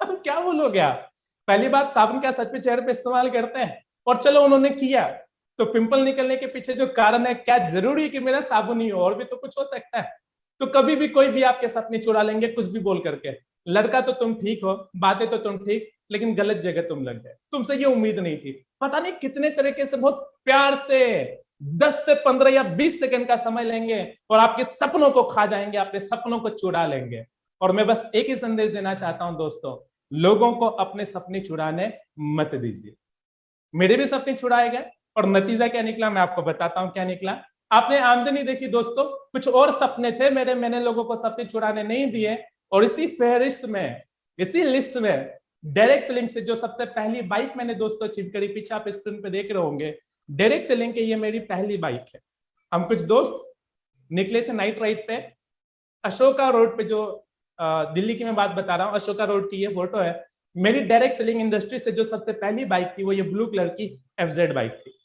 अब क्या बोलोगे आप? पहली बात, साबुन क्या सच में चेहरे पे इस्तेमाल करते हैं? और चलो उन्होंने किया, तो पिंपल निकलने के पीछे जो कारण है, क्या जरूरी है कि मेरा साबुन ही हो? और भी तो कुछ हो सकता है। तो कभी भी कोई भी आपके सपने चुरा लेंगे कुछ भी बोल करके। लड़का तो तुम ठीक हो, बातें तो तुम ठीक, लेकिन गलत जगह तुम लग गए। तुमसे ये उम्मीद नहीं थी। पता नहीं कितने तरीके से बहुत प्यार से 10 से 15 या 20 सेकंड का समय लेंगे और आपके सपनों को खा जाएंगे, आपके सपनों को चुरा लेंगे। और मैं बस एक ही संदेश देना चाहता हूं दोस्तों, लोगों को अपने सपने चुराने मत दीजिए। मेरे भी सपने चुराए गए और नतीजा क्या निकला मैं आपको बताता हूं क्या निकला। आपने आमदनी देखी दोस्तों, कुछ और सपने थे मेरे, मैंने लोगों को सपने चुराने नहीं दिए। और इसी फेहरिस्त में, इसी लिस्ट में डायरेक्ट सेलिंग से जो सबसे पहली बाइक मैंने दोस्तों अचीव करी, पीछे आप स्क्रीन पे देख रहे होंगे, डायरेक्ट सेलिंग के ये मेरी पहली बाइक है। हम कुछ दोस्त निकले थे नाइट राइड पे, अशोका रोड पे, जो दिल्ली की मैं बात बता रहा हूँ, अशोका रोड की ये फोटो है। मेरी डायरेक्ट सेलिंग इंडस्ट्री से जो सबसे पहली बाइक थी वो ये ब्लू कलर की FZ बाइक थी।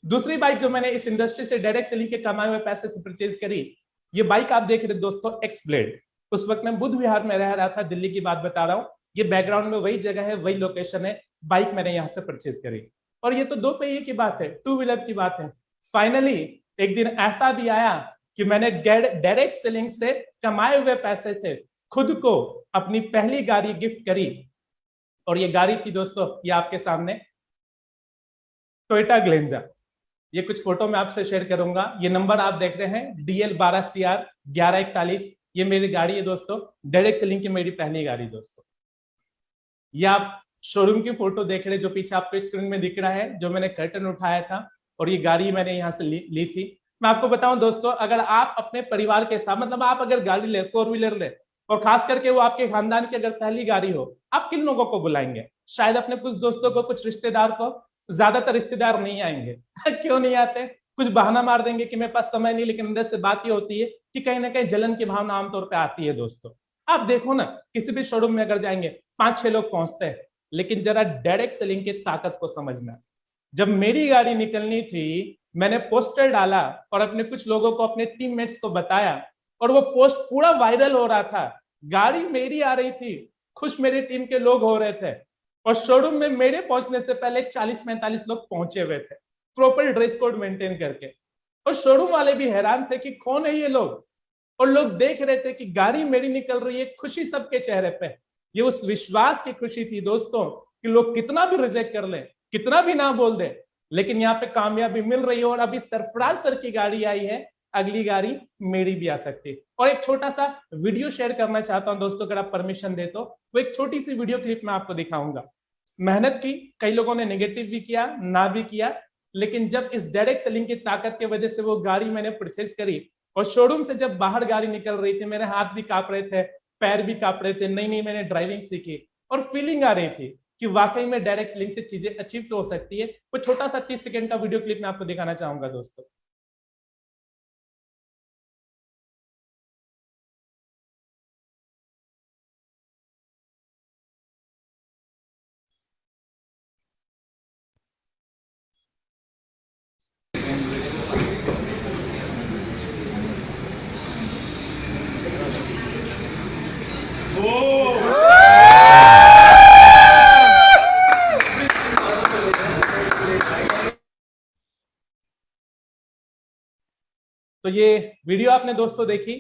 दूसरी बाइक जो मैंने इस इंडस्ट्री से डायरेक्ट सेलिंग के कमाए हुए पैसे से परचेज करी, ये बाइक आप देख रहे दोस्तों, एक्स ब्लेड। उस वक्त मैं बुद्ध विहार में रह रहा था, दिल्ली की बात बता रहा हूँ। ये बैकग्राउंड में वही जगह है, वही लोकेशन है, बाइक मैंने यहाँ से परचेज करी। और ये तो 2 पहिए की बात है, 2 व्हीलर की बात है। फाइनली एक दिन ऐसा भी आया कि मैंने डायरेक्ट सेलिंग से कमाए हुए पैसे से खुद को अपनी पहली गाड़ी गिफ्ट करी। और ये गाड़ी थी दोस्तों, ये आपके सामने टोयोटा ग्लेंजा। ये कुछ फोटो मैं आपसे शेयर करूंगा। ये नंबर आप देख रहे हैं DL12CR 1141, ये मेरी गाड़ी है दोस्तों, डायरेक्ट सेलिंग की मेरी पहली गाड़ी दोस्तों। ये आप शोरूम की फोटो देख रहे हैं, जो पीछे आपको स्क्रीन में दिख रहा है, जो मैंने कर्टन उठाया था और ये गाड़ी मैंने यहाँ से ली थी। मैं आपको बताऊं दोस्तों, अगर आप अपने परिवार के साथ, मतलब आप अगर गाड़ी ले, 4 व्हीलर ले, और खास करके वो आपके खानदान की अगर पहली गाड़ी हो, आप किन लोगों को बुलाएंगे? शायद अपने कुछ दोस्तों को, कुछ रिश्तेदार को। ज्यादातर रिश्तेदार नहीं आएंगे। क्यों नहीं आते? कुछ बहाना मार देंगे कि मेरे पास समय नहीं, लेकिन अंदर से बात ये होती है कि कहीं ना कहीं जलन की भावना आमतौर पर आती है दोस्तों। आप देखो ना, किसी भी शोरूम में अगर जाएंगे 5-6 लोग पहुंचते हैं, लेकिन जरा डायरेक्ट सेलिंग की ताकत को समझना। जब मेरी गाड़ी निकलनी थी, मैंने पोस्टर डाला और अपने कुछ लोगों को, अपने टीममेट्स को बताया, और वो पोस्ट पूरा वायरल हो रहा था। गाड़ी मेरी आ रही थी, खुश मेरी टीम के लोग हो रहे थे, और शोरूम में मेरे पहुंचने से पहले 40-45 लोग पहुंचे हुए थे, प्रॉपर ड्रेस कोड मेंटेन करके। और शोरूम वाले भी हैरान थे कि कौन है ये लोग, और लोग देख रहे थे कि गाड़ी मेरी निकल रही है, खुशी सबके चेहरे पे। ये उस विश्वास की खुशी थी दोस्तों कि लोग कितना भी रिजेक्ट कर ले, कितना भी ना बोल दे, लेकिन यहाँ पे कामयाबी मिल रही है। और अभी सरफराज सर की गाड़ी आई है, अगली गाड़ी मेरी भी आ सकती है। और एक छोटा सा वीडियो शेयर करना चाहता हूं दोस्तों, अगर आप परमिशन दे तो। वो एक छोटी सी वीडियो क्लिप मैं आपको दिखाऊंगा। मेहनत की, कई लोगों ने नेगेटिव भी किया, ना भी किया, लेकिन जब इस डायरेक्ट सेलिंग की ताकत की वजह से वो गाड़ी मैंने परचेज करी, और शोरूम से जब बाहर गाड़ी निकल रही थी, मेरे हाथ भी कांप रहे थे, पैर भी कांप रहे थे। नई नई मैंने ड्राइविंग सीखी और फीलिंग आ रही थी कि वाकई में डायरेक्ट सेलिंग से चीजें अचीव तो हो सकती है। वो छोटा सा 30 सेकंड का वीडियो क्लिप मैं आपको दिखाना चाहूंगा दोस्तों। तो ये वीडियो आपने दोस्तों देखी,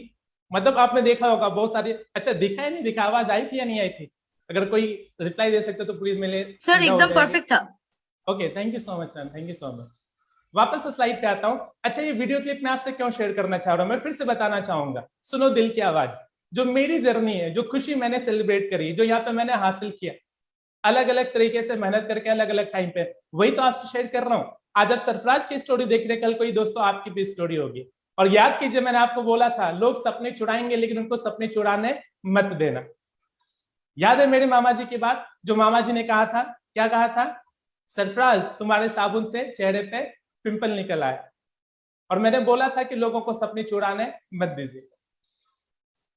मतलब आपने देखा होगा बहुत सारी। अच्छा, दिखा है नहीं दिखा, आवाज आई थी या नहीं आई थी? अगर कोई रिप्लाई दे सकते तो प्लीज मिले। सर एकदम परफेक्ट था। Okay, thank you so much ma'am, thank you so much. वापस स्लाइड पे आता हूं। अच्छा, ये वीडियो क्लिप मैं आपसे क्यों शेयर करना चाह रहा हूं, मैं फिर से बताना चाहूंगा। सुनो दिल की आवाज, जो मेरी जर्नी है, जो खुशी मैंने सेलिब्रेट करी, जो यहाँ पे मैंने हासिल किया, अलग अलग तरीके से मेहनत करके, अलग अलग टाइम पे, वही तो आपसे शेयर कर रहा हूँ। आज आप सरफराज की स्टोरी देख रहे, कल कोई दोस्तों आपकी भी स्टोरी होगी। और याद कीजिए, मैंने आपको बोला था, लोग सपने चुराएंगे, लेकिन उनको सपने चुराने मत देना। याद है मेरे मामा जी की बात, जो मामा जी ने कहा था, क्या कहा था? सरफराज, तुम्हारे साबुन से चेहरे पे पिंपल निकल आया। और मैंने बोला था कि लोगों को सपने चुराने मत दीजिए।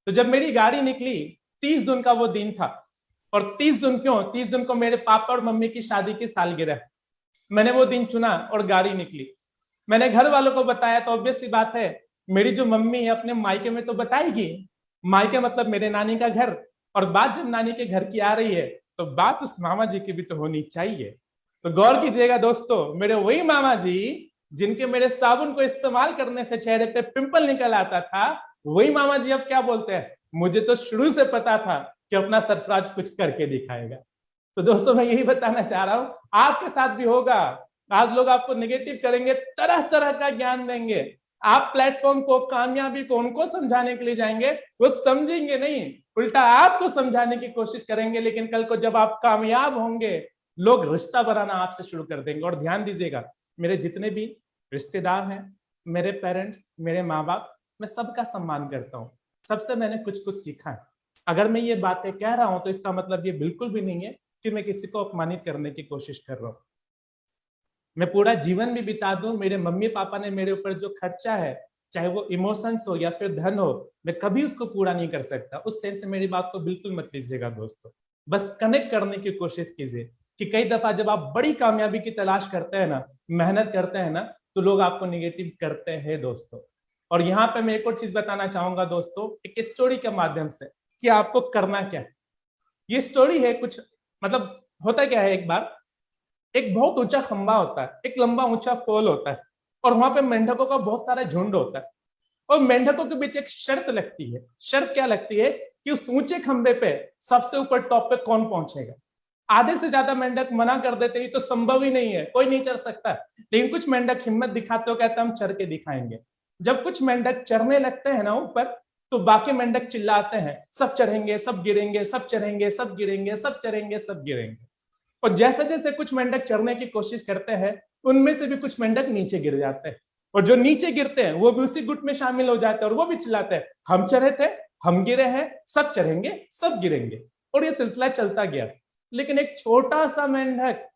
तो जब मेरी गाड़ी निकली, 30 जून का वो दिन था। और 30 जून क्यों? 30 जून को मेरे पापा और मम्मी की शादी की सालगिरह। मैंने वो दिन चुना और गाड़ी निकली। मैंने घर वालों को बताया, तो ऑब्वियस सी बात है मेरी जो मम्मी है अपने मायके में तो बताएगी, मायके मतलब मेरे नानी का घर, और बात जब नानी के घर की आ रही है तो बात उस मामा जी की भी तो होनी चाहिए। तो गौर कीजिएगा दोस्तों, मेरे वही मामा जी जिनके मेरे साबुन को इस्तेमाल करने से चेहरे पे पिंपल निकल आता था, वही मामा जी अब क्या बोलते हैं, मुझे तो शुरू से पता था कि अपना सरफराज कुछ करके दिखाएगा। तो दोस्तों मैं यही बताना चाह रहा हूं, आपके साथ भी होगा। आज लोग आपको नेगेटिव करेंगे, तरह तरह का ज्ञान देंगे, आप प्लेटफॉर्म को, कामयाबी को उनको समझाने के लिए जाएंगे, वो समझेंगे नहीं, उल्टा आपको समझाने की कोशिश करेंगे। लेकिन कल को जब आप कामयाब होंगे, लोग रिश्ता बनाना आपसे शुरू कर देंगे। और ध्यान दीजिएगा, मेरे जितने भी रिश्तेदार हैं, मेरे पेरेंट्स, मेरे माँ बाप, मैं सबका सम्मान करता हूँ। सबसे मैंने कुछ कुछ सीखा है। अगर मैं ये बातें कह रहा हूं तो इसका मतलब ये बिल्कुल भी नहीं है कि मैं किसी को अपमानित करने की कोशिश कर रहा हूं। मैं पूरा जीवन भी बिता दूं, मेरे मम्मी पापा ने मेरे ऊपर जो खर्चा है, चाहे वो इमोशंस हो या फिर धन हो, मैं कभी उसको पूरा नहीं कर सकता। उस सेंस से मेरी बात को बिल्कुल मत लीजिएगा दोस्तों, बस कनेक्ट करने की कोशिश कीजिए कि कई दफा जब आप बड़ी कामयाबी की तलाश करते हैं ना, मेहनत करते हैं ना, तो लोग आपको निगेटिव करते हैं दोस्तों। और यहाँ पे मैं एक और चीज बताना चाहूंगा दोस्तों, एक स्टोरी के माध्यम से, कि आपको करना क्या है। ये स्टोरी है कुछ, मतलब होता क्या है, एक बार एक बहुत ऊंचा खंबा होता है, एक लंबा ऊंचा पोल होता है, और वहां पे मेंढकों का बहुत सारा झुंड होता है। और मेंढकों के बीच एक शर्त लगती है। शर्त क्या लगती है कि उस ऊंचे खंबे पे सबसे ऊपर टॉप पे कौन पहुंचेगा। आधे से ज्यादा मेंढक मना कर देते ही तो संभव ही नहीं है, कोई नहीं चढ़ सकता। लेकिन कुछ मेंढक हिम्मत दिखाते हो, कहते हम चढ़ के दिखाएंगे। जब कुछ मेंढक चढ़ने लगते हैं ना ऊपर, तो बाकी मेंढक चिल्लाते हैं, सब चढ़ेंगे सब गिरेंगे, सब चढ़ेंगे सब गिरेंगे, सब चढ़ेंगे सब गिरेंगे। और जैसे जैसे कुछ मेंढक चढ़ने की कोशिश करते हैं, उनमें से भी कुछ मेंढक नीचे गिर जाते हैं, और जो नीचे गिरते हैं वो भी उसी गुट में शामिल हो जाते हैं, और वो भी चिल्लाते हैं, हम चढ़े थे, हम गिरे हैं, सब चढ़ेंगे सब गिरेंगे। और ये सिलसिला चलता गया। लेकिन एक छोटा सा मेंढक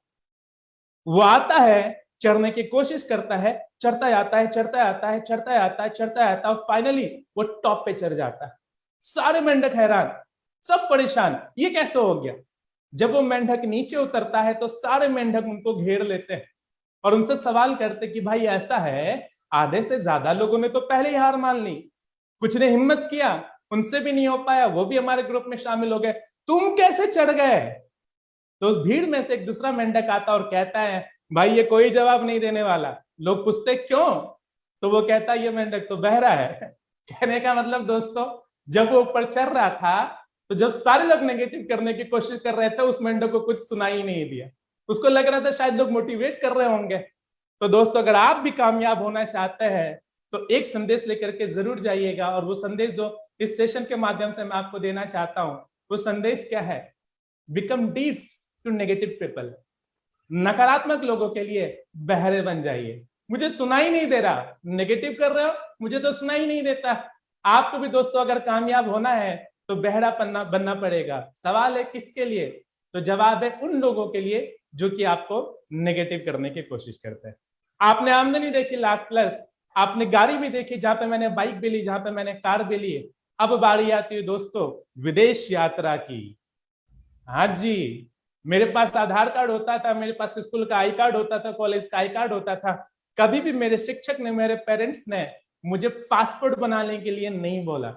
वो आता है, चढ़ने की कोशिश करता है, चढ़ता जाता है, चढ़ता आता है, चढ़ता आता है, चढ़ता आता है, और फाइनली वो टॉप पे चढ़ जाता है। सारे मेंढक हैरान, सब परेशान, ये कैसे हो गया। जब वो मेंढक नीचे उतरता है तो सारे मेंढक उनको घेर लेते हैं और उनसे सवाल करते कि भाई ऐसा है, आधे से ज्यादा लोगों ने तो पहले ही हार मान ली, कुछ ने हिम्मत किया, उनसे भी नहीं हो पाया, वो भी हमारे ग्रुप में शामिल हो गए, तुम कैसे चढ़ गए। तो उस भीड़ में से एक दूसरा मेंढक आता और कहता है, भाई ये कोई जवाब नहीं देने वाला। लोग पूछते क्यों, तो वो कहता है ये मेंढक तो बहरा है। कहने का मतलब दोस्तों, जब वो ऊपर चढ़ रहा था तो जब सारे लोग नेगेटिव करने की कोशिश कर रहे थे, उस मेंढक को कुछ सुनाई ही नहीं दिया। उसको लग रहा था शायद लोग मोटिवेट कर रहे होंगे। तो दोस्तों, अगर आप भी कामयाब होना चाहते हैं तो एक संदेश लेकर के जरूर जाइएगा, और वो संदेश जो इस सेशन के माध्यम से मैं आपको देना चाहता हूं, वो संदेश क्या है, become deaf to negative people. नकारात्मक लोगों के लिए बहरे बन जाइए। मुझे सुनाई नहीं दे रहा, नेगेटिव कर रहे हो, मुझे तो सुनाई नहीं देता। आपको भी दोस्तों अगर कामयाब होना है तो बहरा बनना पड़ेगा। सवाल है किसके लिए, तो जवाब है उन लोगों के लिए जो कि आपको नेगेटिव करने की कोशिश करते हैं। आपने आमदनी देखी लाख प्लस, आपने गाड़ी भी देखी, जहां पे मैंने बाइक भी ली, जहां पे मैंने कार भी ली। अब बारी आती है दोस्तों विदेश यात्रा की। हाँ जी, मेरे पास आधार कार्ड होता था, मेरे पास स्कूल का आई कार्ड होता था, कॉलेज का आई कार्ड होता था। कभी भी मेरे शिक्षक ने, मेरे पेरेंट्स ने मुझे पासपोर्ट बनाने के लिए नहीं बोला।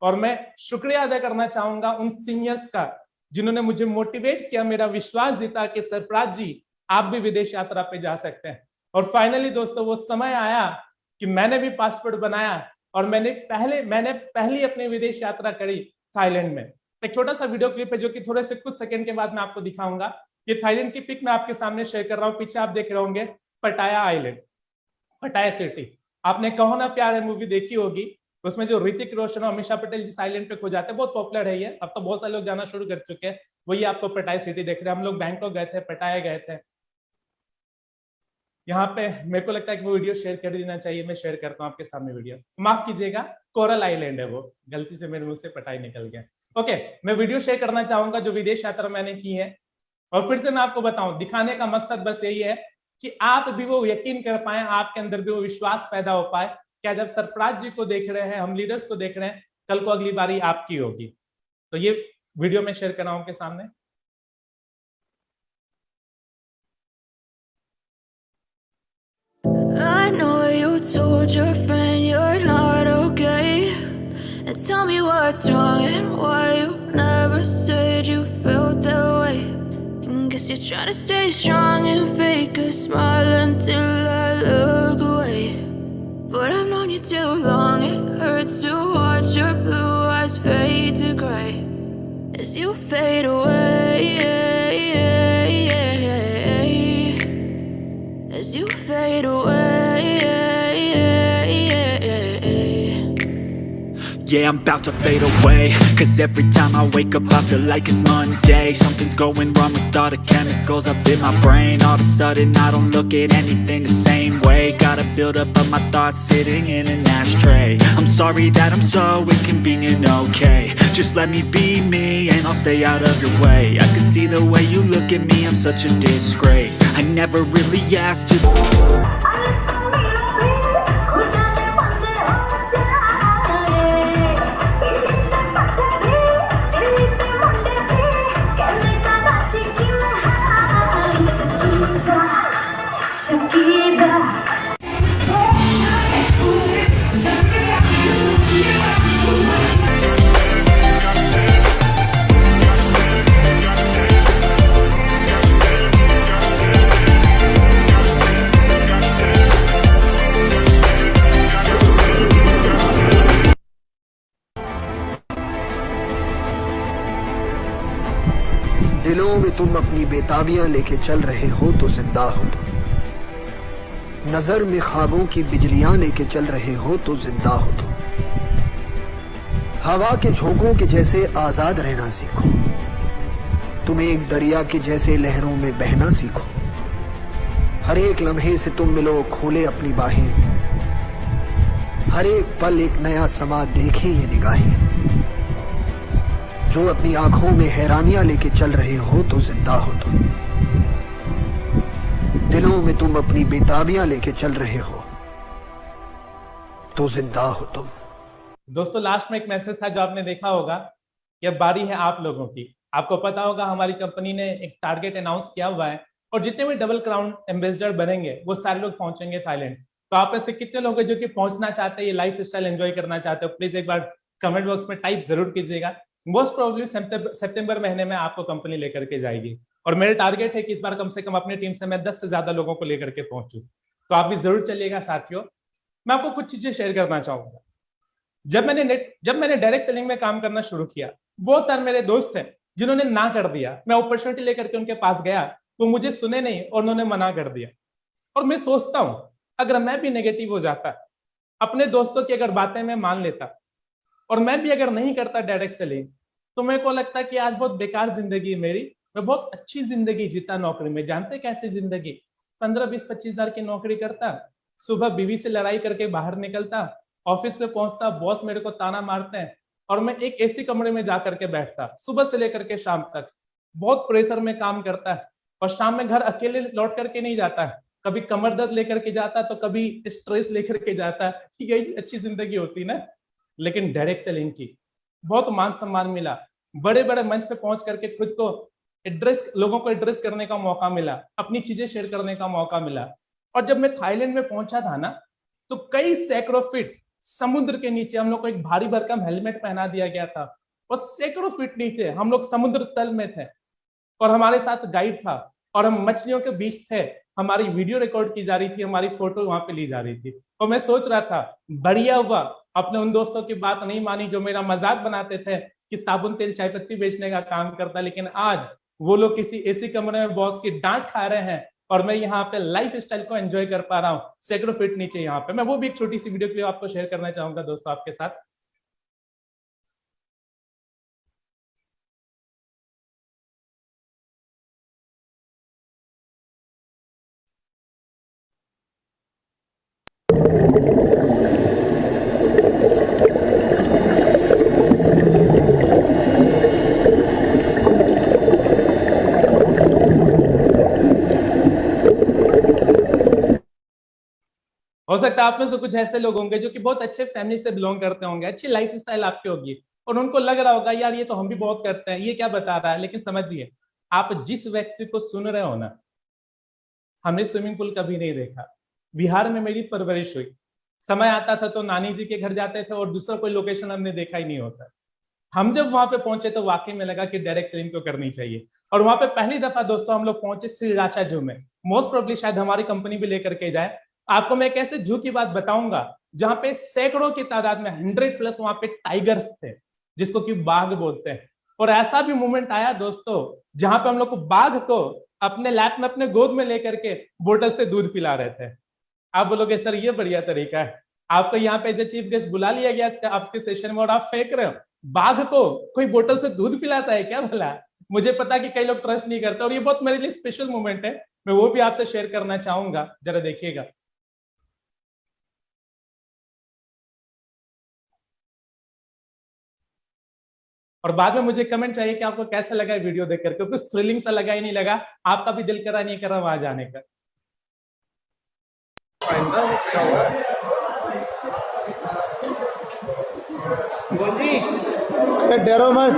और मैं शुक्रिया अदा करना चाहूंगा उन सीनियर्स का जिन्होंने मुझे मोटिवेट किया, मेरा विश्वास जीता कि सरफराज जी आप भी विदेश यात्रा पे जा सकते हैं। और फाइनली दोस्तों वो समय आया कि मैंने भी पासपोर्ट बनाया, और मैंने पहली अपनी विदेश यात्रा करी थाईलैंड में। एक छोटा सा वीडियो क्लिप है जो कि थोड़े से कुछ सेकंड के बाद मैं आपको दिखाऊंगा। ये थाईलैंड की पिक मैं आपके सामने शेयर कर रहा हूँ। पीछे आप देख रहे होंगे पटाया आइलैंड, पटाया सिटी। आपने कहो ना प्यार है मूवी देखी होगी, उसमें जो ऋतिक रोशन और अमीषा पटेल जिस आइलैंड पे खो जाते हैं, बहुत पॉपुलर है ये, अब तो बहुत सारे लोग जाना शुरू कर चुके हैं। वही आपको पटाया सिटी देख रहे हैं। हम लोग बैंकॉक गए थे, पटाया गए थे। यहाँ पे मेरे को लगता है कि वो वीडियो शेयर कर देना चाहिए, मैं शेयर करता हूँ आपके सामने वीडियो। माफ कीजिएगा, कोरल आइलैंड है वो, गलती से मेरे मुंह से पटाई निकल गया। ओके, मैं वीडियो शेयर करना चाहूंगा जो विदेश यात्रा मैंने की है। और फिर से मैं आपको बताऊं, दिखाने का मकसद बस यही है कि आप भी वो यकीन कर पाए, आपके अंदर भी वो विश्वास पैदा हो पाए, क्या जब सरफराज जी को देख रहे हैं, हम लीडर्स को देख रहे हैं, कल को अगली बारी आपकी होगी। तो ये वीडियो में शेयर कर रहा हूं आपके सामने। I know you told your friend you're not what's wrong and why you never said you felt that way. And guess you're trying to stay strong and fake a smile until I look away. But I've known you too long, it hurts to watch your blue eyes fade to gray as you fade away, as you fade away. Yeah, I'm about to fade away, cause every time I wake up I feel like it's Monday. Something's going wrong with all the chemicals up in my brain. All of a sudden I don't look at anything the same way. Gotta build up of my thoughts sitting in an ashtray. I'm sorry that I'm so inconvenient, okay. Just let me be me and I'll stay out of your way. I can see the way you look at me, I'm such a disgrace. I never really asked to... दिलों में तुम अपनी बेताबियां लेके चल रहे हो तो जिंदा हो तुम। नजर में ख्वाबों की बिजलियां लेके चल रहे हो तो जिंदा हो तुम। हवा के झोंकों के जैसे आजाद रहना सीखो। तुम एक दरिया के जैसे लहरों में बहना सीखो। हर एक लम्हे से तुम मिलो, खोले अपनी बाहें। हर एक पल एक नया समा देखे ये निगाहें। जो अपनी आंखों में हैरानियां लेके चल रहे हो तो जिंदा हो तुम। दिलों में तुम अपनी बेताबियां लेके चल रहे हो तो जिंदा हो तुम। दोस्तों, लास्ट में एक मैसेज था जो आपने देखा होगा कि अब बारी है आप लोगों की। आपको पता होगा हमारी कंपनी ने एक टारगेट अनाउंस किया हुआ है और जितने भी डबल क्राउन एम्बेसडर बनेंगे वो सारे लोग पहुंचेंगे थाईलैंड। तो आप ऐसे कितने लोग हैं जो कि पहुंचना चाहते हैं, ये लाइफ स्टाइल एंजॉय करना चाहते हो? प्लीज एक बार कमेंट बॉक्स में टाइप जरूर कीजिएगा। मोस्ट प्रोबेबली सितंबर महीने में आपको कंपनी लेकर के जाएगी और मेरे टारगेट है कि इस बार कम से कम अपनी टीम से मैं 10 से ज्यादा लोगों को लेकर के पहुंचूं। तो आप भी जरूर चलिएगा साथियों। मैं आपको कुछ चीजें शेयर करना चाहूंगा। जब मैंने डायरेक्ट सेलिंग में काम करना शुरू किया, बहुत सारे मेरे दोस्त हैं जिन्होंने ना कर दिया। मैं अपॉर्चुनिटी लेकर के उनके पास गया, वो मुझे सुने नहीं और उन्होंने मना कर दिया। और मैं सोचता हूं अगर मैं भी नेगेटिव हो जाता, अपने दोस्तों की अगर बातें मैं मान लेता और मैं भी अगर नहीं करता डायरेक्ट सेलिंग, तो मेरे को लगता कि आज बहुत बेकार जिंदगी है मेरी। मैं बहुत अच्छी जिंदगी जीता नौकरी में। जानते कैसे जिंदगी? 15, 20, 25 हजार की नौकरी करता, सुबह बीवी से लड़ाई करके बाहर निकलता, ऑफिस पे पहुंचता, बॉस मेरे को ताना मारते हैं और मैं एक एसी कमरे में जाकर के बैठता सुबह से लेकर के शाम तक। बहुत प्रेशर में काम करता है और शाम में घर अकेले लौट करके नहीं जाता है। कभी कमर दर्द लेकर के जाता तो कभी स्ट्रेस लेकर के जाता है। यही अच्छी जिंदगी होती ना। लेकिन डायरेक्ट सेलिंग की बहुत मान सम्मान मिला, बड़े बड़े मंच पे पहुंच करके खुद को लोगों को एड्रेस करने का मौका मिला, अपनी चीजें शेयर करने का मौका मिला। और जब मैं थाईलैंड में पहुंचा था ना, तो कई सैकड़ों फीट समुद्र के नीचे हम लोग को एक भारी भरकम हेलमेट पहना दिया गया था और सैकड़ों फीट नीचे हम लोग समुद्र तल में थे और हमारे साथ गाइड था और हम मछलियों के बीच थे। हमारी वीडियो रिकॉर्ड की जा रही थी, हमारी फोटो वहां पे ली जा रही थी। और मैं सोच रहा था बढ़िया हुआ अपने उन दोस्तों की बात नहीं मानी जो मेरा मजाक बनाते थे कि साबुन तेल चाय पत्ती बेचने का काम करता। लेकिन आज वो लोग किसी एसी कमरे में बॉस की डांट खा रहे हैं और मैं यहाँ पे लाइफ स्टाइल को एंजॉय कर पा रहा हूँ सैकड़ों फीट नीचे यहाँ पे। मैं वो भी एक छोटी सी वीडियो क्लिप आपको शेयर करना चाहूंगा दोस्तों आपके साथ। हो सकता है आप में से कुछ ऐसे लोग होंगे जो कि बहुत अच्छे फैमिली से बिलोंग करते होंगे, अच्छी लाइफ स्टाइल आपकी होगी और उनको लग रहा होगा यार ये तो हम भी बहुत करते हैं, ये क्या बता रहा है। लेकिन समझिए, आप जिस व्यक्ति को सुन रहे हो ना, हमने स्विमिंग पूल कभी नहीं देखा। बिहार में मेरी परवरिश हुई, समय आता था तो नानी जी के घर जाते थे और दूसरा कोई लोकेशन हमने देखा ही नहीं होता। हम जब वहां पे पहुंचे तो वाकई में लगा कि डायरेक्ट सेलिंग तो करनी चाहिए। और वहां पे पहली दफा दोस्तों हम लोग पहुंचे श्रीराचा जू में, मोस्ट प्रोबेबली शायद हमारी कंपनी भी लेकर के जाए। आपको मैं एक ऐसे जू की बात बताऊंगा जहां पे सैकड़ों की तादाद में 100+ वहां पे टाइगर्स थे, जिसको कि बाघ बोलते हैं। और ऐसा भी मोमेंट आया दोस्तों जहां पे हम लोग को बाघ को अपने लैप में, अपने गोद में लेकर के बोतल से दूध पिला रहे थे। आप बोलोगे सर ये बढ़िया तरीका है, आपको यहाँ पे एज चीफ गेस्ट बुला लिया गया आपके सेशन में और आप फेंक रहे हो, बाघ को कोई बोतल से दूध पिलाता है क्या भला? मुझे पता कि कई लोग ट्रस्ट नहीं करते और ये बहुत मेरे लिए स्पेशल मोमेंट है, मैं वो भी आपसे शेयर करना चाहूंगा, जरा देखिएगा। और बाद में मुझे कमेंट चाहिए कि आपको कैसा लगा वीडियो देख करके, कुछ थ्रिलिंग सा लगा ही नहीं लगा, आपका भी दिल करा नहीं करा वहां जाने का। डरो मत,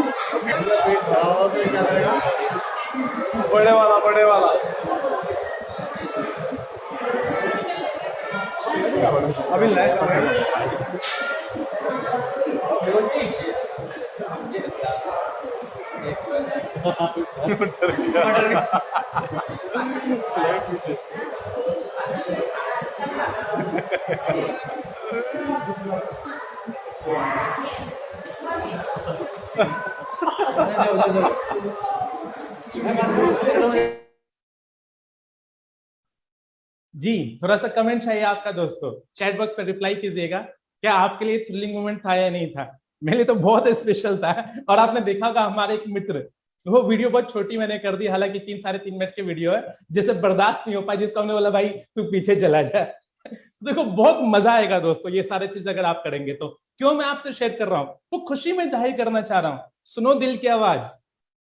बड़े वाला अभी लाइट आ रहा जी, थोड़ा सा कमेंट चाहिए आपका दोस्तों, चैट बॉक्स पर रिप्लाई कीजिएगा, क्या आपके लिए थ्रिलिंग मोमेंट था या नहीं था? मेरे लिए तो बहुत स्पेशल था। और आपने देखा होगा हमारे एक मित्र, वो वीडियो बहुत छोटी मैंने कर दी, हालांकि 3-3.5 मिनट की वीडियो है, जिसे बर्दाश्त नहीं हो पाया, जिसको हमने बोला भाई तू पीछे चला जा। देखो बहुत मजा आएगा दोस्तों ये सारे चीज अगर आप करेंगे तो। क्यों मैं आपसे शेयर कर रहा हूँ, वो खुशी में जाहिर करना चाह रहा हूँ। सुनो दिल की आवाज,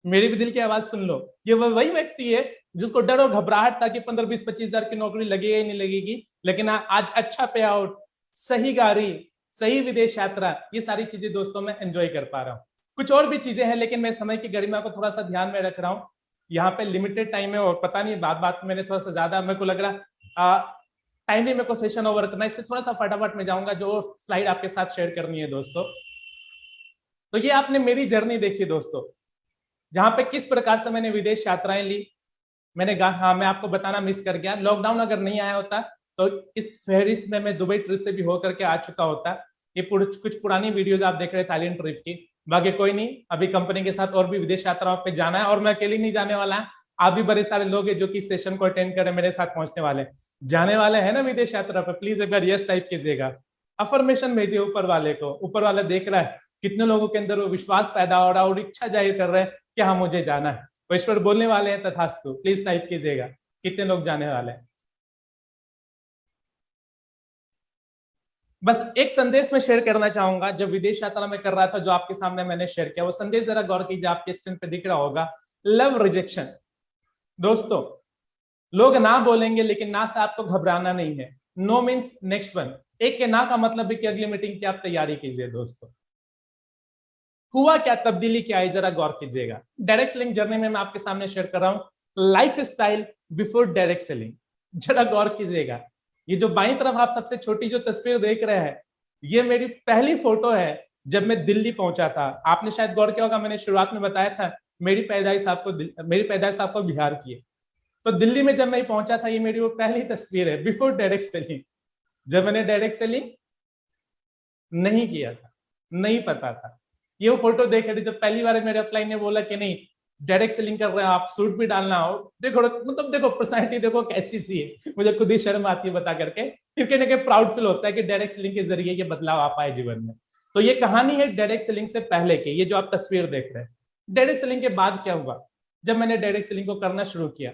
मेरी भी दिल की आवाज सुन लो। ये वही व्यक्ति है जिसको डर और घबराहट था कि 15-20-25 हजार की नौकरी लगेगी नहीं लगेगी, लेकिन आज अच्छा पे आउट, सही गाड़ी, सही विदेश यात्रा, ये सारी चीजें दोस्तों मैं एंजॉय कर पा रहा हूँ। कुछ और भी चीजें हैं लेकिन मैं समय की गरिमा को थोड़ा सा ध्यान में रख रहा हूँ। यहाँ पे लिमिटेड टाइम है और पता नहीं बात मैंने थोड़ा सा ज्यादा मेरे को लग रहा टाइमली मेरे को सेशन ओवर करना है, इसलिए थोड़ा सा फटाफट में जाऊंगा जो स्लाइड आपके साथ शेयर करनी है दोस्तों। तो ये आपने मेरी जर्नी देखी दोस्तों, जहां पे किस प्रकार से मैंने विदेश यात्राएं ली। मैंने हाँ मैं आपको बताना मिस कर गया, लॉकडाउन अगर नहीं आया होता तो इस फहरिस्त में मैं दुबई ट्रिप से भी होकर के आ चुका होता। ये कुछ पुरानी वीडियोज आप देख रहे हैं थाईलैंड ट्रिप की, बाकी कोई नहीं, अभी कंपनी के साथ और भी विदेश यात्राओं पे जाना है और मैं अकेले नहीं जाने वाला। आप भी बड़े सारे लोग हैं जो कि सेशन को अटेंड करें, मेरे साथ पहुंचने वाले जाने वाले हैं ना विदेश यात्रा पर। प्लीज एक बार यस टाइप कीजिएगा, अफर्मेशन भेजिए ऊपर वाले को। ऊपर वाला देख रहा है कितने लोगों के अंदर वो विश्वास पैदा हो रहा है और इच्छा जाहिर कर रहे हैं कि हाँ मुझे जाना है। वो ईश्वर बोलने वाले हैं तथास्तु, प्लीज टाइप कीजिएगा कितने लोग जाने वाले हैं। बस एक संदेश में शेयर करना चाहूंगा जब विदेश यात्रा में कर रहा था, जो आपके सामने मैंने शेयर किया, वो संदेश जरा गौर कीजिए, आपके स्क्रीन पे दिख रहा होगा, लव रिजेक्शन। दोस्तों लोग ना बोलेंगे लेकिन ना से आपको घबराना नहीं है। नो मीन्स नेक्स्ट वन, एक के ना का मतलब है कि अगली मीटिंग की आप तैयारी कीजिए। दोस्तों हुआ क्या, तब्दीली क्या है, जरा गौर कीजिएगा। डायरेक्ट सेलिंग जर्नी में मैं आपके सामने शेयर कर रहा हूं life style before direct selling. जरा गौर कीजिएगा, ये जो बाईं तरफ आप सबसे छोटी जो तस्वीर देख रहे हैं, ये मेरी पहली फोटो है जब मैं दिल्ली पहुंचा था। आपने शायद गौर किया होगा, मैंने शुरुआत में बताया था मेरी पैदाइश आपको बिहार की है। तो दिल्ली में जब मैं पहुंचा था, ये मेरी वो पहली तस्वीर है बिफोर डायरेक्ट सेलिंग, जब मैंने डायरेक्ट सेलिंग नहीं किया था, नहीं पता था। ये वो फोटो देख रहे जब पहली बार मेरे अपलाइन ने बोला कि नहीं डायरेक्ट सेलिंग कर रहे हैं आप, सूट भी डालना हो। देखो मतलब देखो पर्सनैलिटी देखो कैसी सी है, मुझे खुद ही शर्म आती है बता करके, फिर कहने के प्राउड फील होता है कि डायरेक्ट सेलिंग के जरिए ये बदलाव आ पाए जीवन में। तो ये कहानी है डायरेक्ट सेलिंग से पहले की, ये जो आप तस्वीर देख रहे हैं। डायरेक्ट सेलिंग के बाद क्या हुआ, जब मैंने डायरेक्ट सेलिंग को करना शुरू किया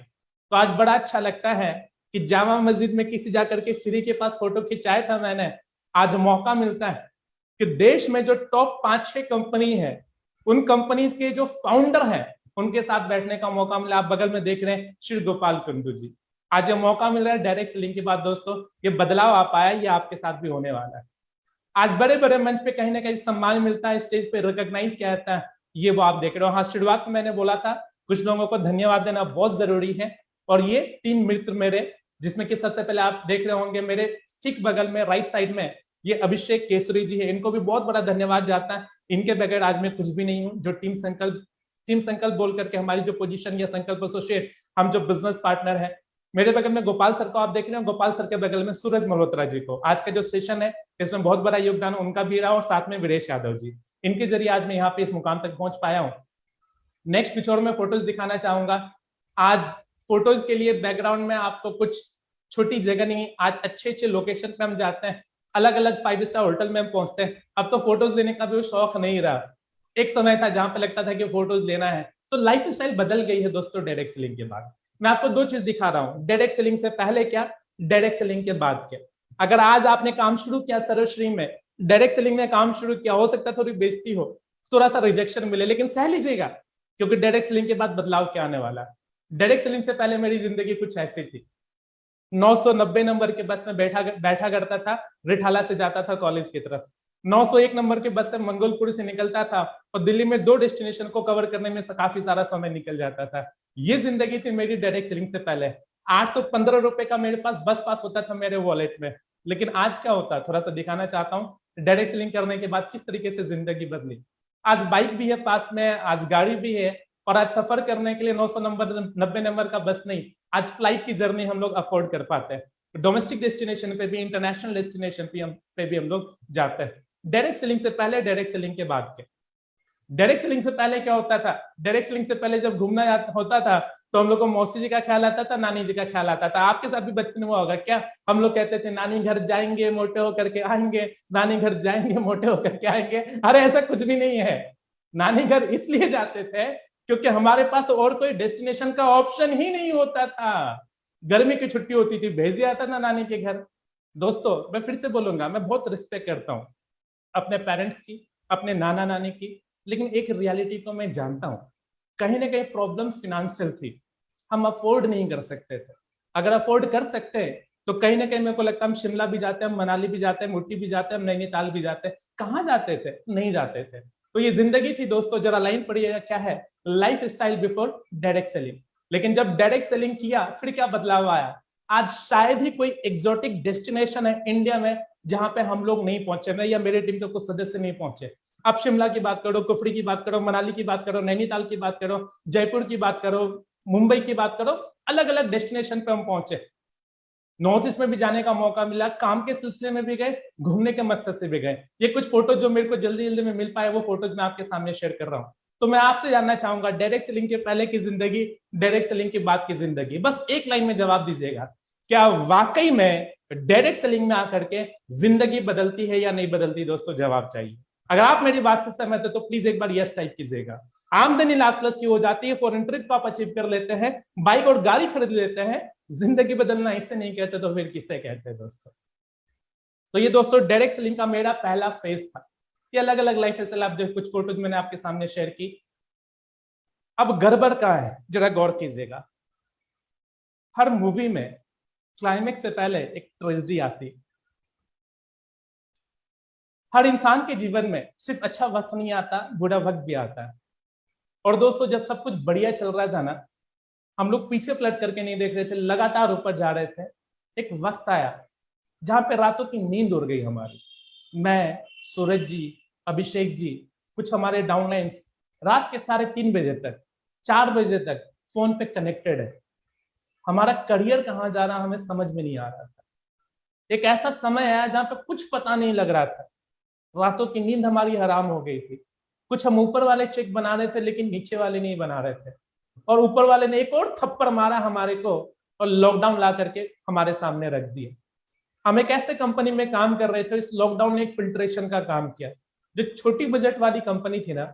तो आज बड़ा अच्छा लगता है कि जामा मस्जिद में किसी जाकर के सीढ़ी के पास फोटो खिंचाया था मैंने। आज मौका मिलता है कि देश में जो टॉप 5-6 कंपनी है, उन कंपनीज के जो फाउंडर हैं उनके साथ बैठने का मौका मिला। आप बगल में देख रहे हैं श्री गोपाल कुंदू जी। आज ये मौका मिल रहा है डायरेक्ट सेलिंग के बाद दोस्तों, ये बदलाव आ पाया, ये आपके साथ भी होने वाला है। आज बड़े बड़े मंच पे कहीं ना कहीं सम्मान मिलता है, स्टेज पे रिकॉग्नाइज किया जाता है, ये वो आप देख रहे हो। हाँ शुरुआत में मैंने बोला था कुछ लोगों को धन्यवाद देना बहुत जरूरी है, और ये 3 मित्र मेरे, जिसमें कि सबसे पहले आप देख रहे होंगे मेरे ठीक बगल में राइट साइड में ये अभिषेक केसरी जी है, इनको भी बहुत बड़ा धन्यवाद जाता है। इनके बगैर आज मैं कुछ भी नहीं हूँ। जो टीम संकल्प बोल करके हमारी जो पोजीशन या संकल्प एसोसिएट, हम जो बिजनेस पार्टनर है, मेरे बगल में गोपाल सर को आप देख रहे हैं, गोपाल सर के बगल में सूरज मल्होत्रा जी को। आज का जो सेशन है इसमें बहुत बड़ा योगदान उनका भी रहा, और साथ में वीरेश यादव जी, इनके जरिए आज मैं यहाँ पे इस मुकाम तक पहुंच पाया हूँ। नेक्स्ट कुछ और मैं फोटोज दिखाना चाहूंगा। आज फोटोज के लिए बैकग्राउंड में आपको कुछ छोटी जगह नहीं, आज अच्छे लोकेशन पे हम जाते हैं, अलग अलग 5 स्टार होटल में हम पहुंचते हैं। अब तो फोटोज लेने का भी शौक नहीं रहा। एक समय था जहां पे लगता था कि फोटोज लेना है। तो लाइफ स्टाइल बदल गई है दोस्तों डायरेक्ट सेलिंग के बाद। मैं आपको 2 चीज दिखा रहा हूं, डायरेक्ट सेलिंग से पहले क्या, डायरेक्ट सेलिंग के बाद क्या। अगर आज आपने काम शुरू किया सर्वश्री में, डायरेक्ट सेलिंग में काम शुरू किया, हो सकता है थोड़ी बेइज्जती हो, थोड़ा सा रिजेक्शन मिले, लेकिन सह लीजिएगा, क्योंकि डायरेक्ट सेलिंग के बाद बदलाव क्या आने वाला है। डायरेक्ट सेलिंग से पहले मेरी जिंदगी कुछ ऐसी थी। 990 नंबर के बस में बैठा करता था, रिठाला से जाता था कॉलेज की तरफ। 901 नंबर के बस से मंगोलपुर से निकलता था, और दिल्ली में 2 डेस्टिनेशन को कवर करने में काफी सारा समय निकल जाता था। ये जिंदगी थी मेरी डायरेक्ट सेलिंग से पहले। 815 रुपए का मेरे पास बस पास होता था मेरे वॉलेट में। लेकिन आज क्या होता है, थोड़ा सा दिखाना चाहता हूँ डायरेक्ट सेलिंग करने के बाद किस तरीके से जिंदगी बदली। आज बाइक भी है पास में, आज गाड़ी भी है, और आज सफर करने के लिए 990 नंबर का बस नहीं, आज फ्लाइट की जर्नी हम लोग अफोर्ड कर पाते हैं। डोमेस्टिक डेस्टिनेशन पे भी, इंटरनेशनल डेस्टिनेशन पे भी हम लोग जाते हैं। डायरेक्ट सेलिंग से पहले, डायरेक्ट सेलिंग के बाद के। डायरेक्ट सेलिंग से पहले क्या होता था, डायरेक्ट सेलिंग से पहले जब घूमना होता था तो हम लोग को मौसी जी का ख्याल आता था, नानी जी का ख्याल आता था। आपके साथ भी बचपन में हुआ होगा क्या, हम लोग कहते थे नानी घर जाएंगे मोटे होकर के आएंगे, नानी घर जाएंगे मोटे होकर के आएंगे। अरे ऐसा कुछ भी नहीं है। नानी घर इसलिए जाते थे क्योंकि हमारे पास और कोई डेस्टिनेशन का ऑप्शन ही नहीं होता था। गर्मी की छुट्टी होती थी, भेज दिया था ना नानी के घर। दोस्तों मैं फिर से बोलूंगा, मैं बहुत रिस्पेक्ट करता हूँ अपने पेरेंट्स की, अपने नाना नानी की, लेकिन एक रियलिटी को मैं जानता हूँ, कहीं ना कहीं प्रॉब्लम फिनेंशियल थी। हम अफोर्ड नहीं कर सकते थे। अगर अफोर्ड कर सकते हैं तो कहीं ना कहीं मेरे को लगता है हम शिमला भी जाते हैं, हम मनाली भी जाते हैं, मुट्टी भी जाते हैं, हम नैनीताल भी जाते हैं। कहाँ जाते थे, नहीं जाते थे। तो ये जिंदगी थी दोस्तों। जरा लाइन पढ़िएगा, क्या है, life style before direct selling. लेकिन जब डायरेक्ट सेलिंग किया फिर क्या बदलाव आया। आज शायद ही कोई एग्जॉटिक डेस्टिनेशन है इंडिया में जहां पे हम लोग नहीं पहुंचे, मैं या मेरे टीम के कुछ सदस्य नहीं पहुंचे। आप शिमला की बात करो, कुफरी की बात करो, मनाली की बात करो, नैनीताल की बात करो, जयपुर की बात करो, मुंबई की बात करो, अलग अलग डेस्टिनेशन पे हम पहुंचे। नॉर्थ ईस्ट में भी जाने का मौका मिला, काम के सिलसिले में भी गए, घूमने के मकसद से भी गए। ये कुछ फोटो जो मेरे को जल्दी जल्दी में मिल पाए, वो फोटोज मैं आपके सामने शेयर कर रहा हूँ। तो मैं आपसे जानना चाहूंगा, डायरेक्ट सेलिंग के पहले की जिंदगी, डायरेक्ट सेलिंग के बाद की जिंदगी, बस एक लाइन में जवाब दीजिएगा, क्या वाकई में डायरेक्ट सेलिंग में आकर के जिंदगी बदलती है या नहीं बदलती। दोस्तों जवाब चाहिए। अगर आप मेरी बात से सहमत है तो प्लीज एक बार यस टाइप कीजिएगा। आमदनी लाख प्लस की हो जाती है, फॉरेन ट्रिप आप अचीव कर लेते हैं, बाइक और गाड़ी खरीद लेते हैं, जिंदगी बदलना इसे नहीं कहते तो फिर किसे कहते हैं दोस्तों। तो ये दोस्तों डायरेक्ट सेलिंग का मेरा पहला फेज था। ये अलग अलग लाइफ स्टाइल आप देखो, कुछ फोटोज मैंने आपके सामने शेयर की। अब गड़बड़ कहाँ है, जरा गौर कीजिएगा। हर मूवी में क्लाइमेक्स से पहले एक ट्रेजेडी आती। हर इंसान के जीवन में सिर्फ अच्छा वक्त नहीं आता, बुरा वक्त भी आता है। और दोस्तों जब सब कुछ बढ़िया चल रहा था ना, हम लोग पीछे पलट करके नहीं देख रहे थे, लगातार ऊपर जा रहे थे। एक वक्त आया जहां पे रातों की नींद उड़ गई हमारी। मैं, सूरज जी, अभिषेक जी, कुछ हमारे डाउनलाइंस रात के 3:30 बजे तक, 4 बजे तक फोन पे कनेक्टेड है। हमारा करियर कहाँ जा रहा हमें समझ में नहीं आ रहा था। एक ऐसा समय आया जहां पे कुछ पता नहीं लग रहा था। रातों की नींद हमारी हराम हो गई थी। कुछ हम ऊपर वाले चेक बना रहे थे लेकिन नीचे वाले नहीं बना रहे थे, और ऊपर वाले ने एक और थप्पड़ मारा हमारे को और लॉकडाउन ला करके हमारे सामने रख दिया। हम एक ऐसे कंपनी में काम कर रहे थे, इस लॉकडाउन ने एक फिल्ट्रेशन का काम किया। जो छोटी बजट वाली कंपनी थी ना,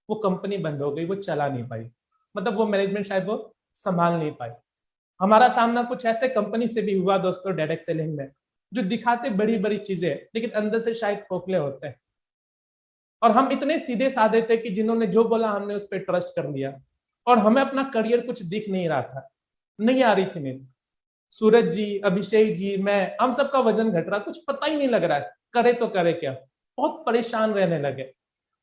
वो कंपनी बंद हो गई, वो चला नहीं पाई, मतलब वो मैनेजमेंट शायद वो संभाल नहीं पाई। हमारा सामना कुछ ऐसे कंपनी से भी हुआ दोस्तों डायरेक्ट सेलिंग में, जो दिखाते बड़ी बड़ी चीजें लेकिन अंदर से शायद खोखले होते हैं। और हम इतने सीधे साधे थे कि जिन्होंने जो बोला हमने उस पर ट्रस्ट कर लिया, और हमें अपना करियर कुछ दिख नहीं रहा था, नहीं आ रही थी नींद। सूरज जी, अभिषेक जी, मैं, हम सबका वजन घट रहा, कुछ पता ही नहीं लग रहा है, करे तो करे क्या। बहुत परेशान रहने लगे।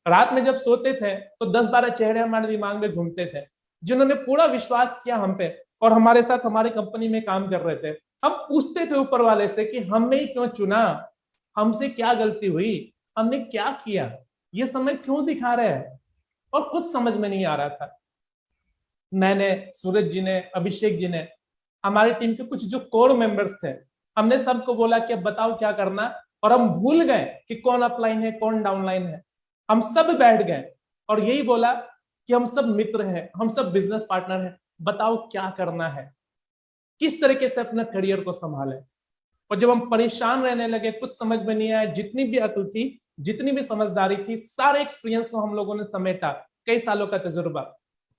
रात में जब सोते थे तो 10-12 चेहरे हमारे दिमाग में घूमते थे, जिन्होंने पूरा विश्वास किया हम पे और हमारे साथ हमारी कंपनी में काम कर रहे थे। हम पूछते थे ऊपर वाले से कि हमने ही क्यों चुना, हमसे क्या गलती हुई, हमने क्या किया, ये समय क्यों दिखा रहे हैं, और कुछ समझ में नहीं आ रहा था। मैंने, सूरज जी ने, अभिषेक जी ने, हमारी टीम के कुछ जो कोर मेंबर्स थे, हमने सबको बोला कि अब बताओ क्या करना, और हम भूल गए कि कौन अपलाइन है कौन डाउनलाइन है। हम सब बैठ गए और यही बोला कि हम सब मित्र हैं, हम सब बिजनेस पार्टनर हैं, बताओ क्या करना है, किस तरीके से अपने करियर को संभालें। और जब हम परेशान रहने लगे, कुछ समझ में नहीं आया, जितनी भी अक्ल थी, जितनी भी समझदारी थी, सारे एक्सपीरियंस को हम लोगों ने समेटा, कई सालों का तजुर्बा,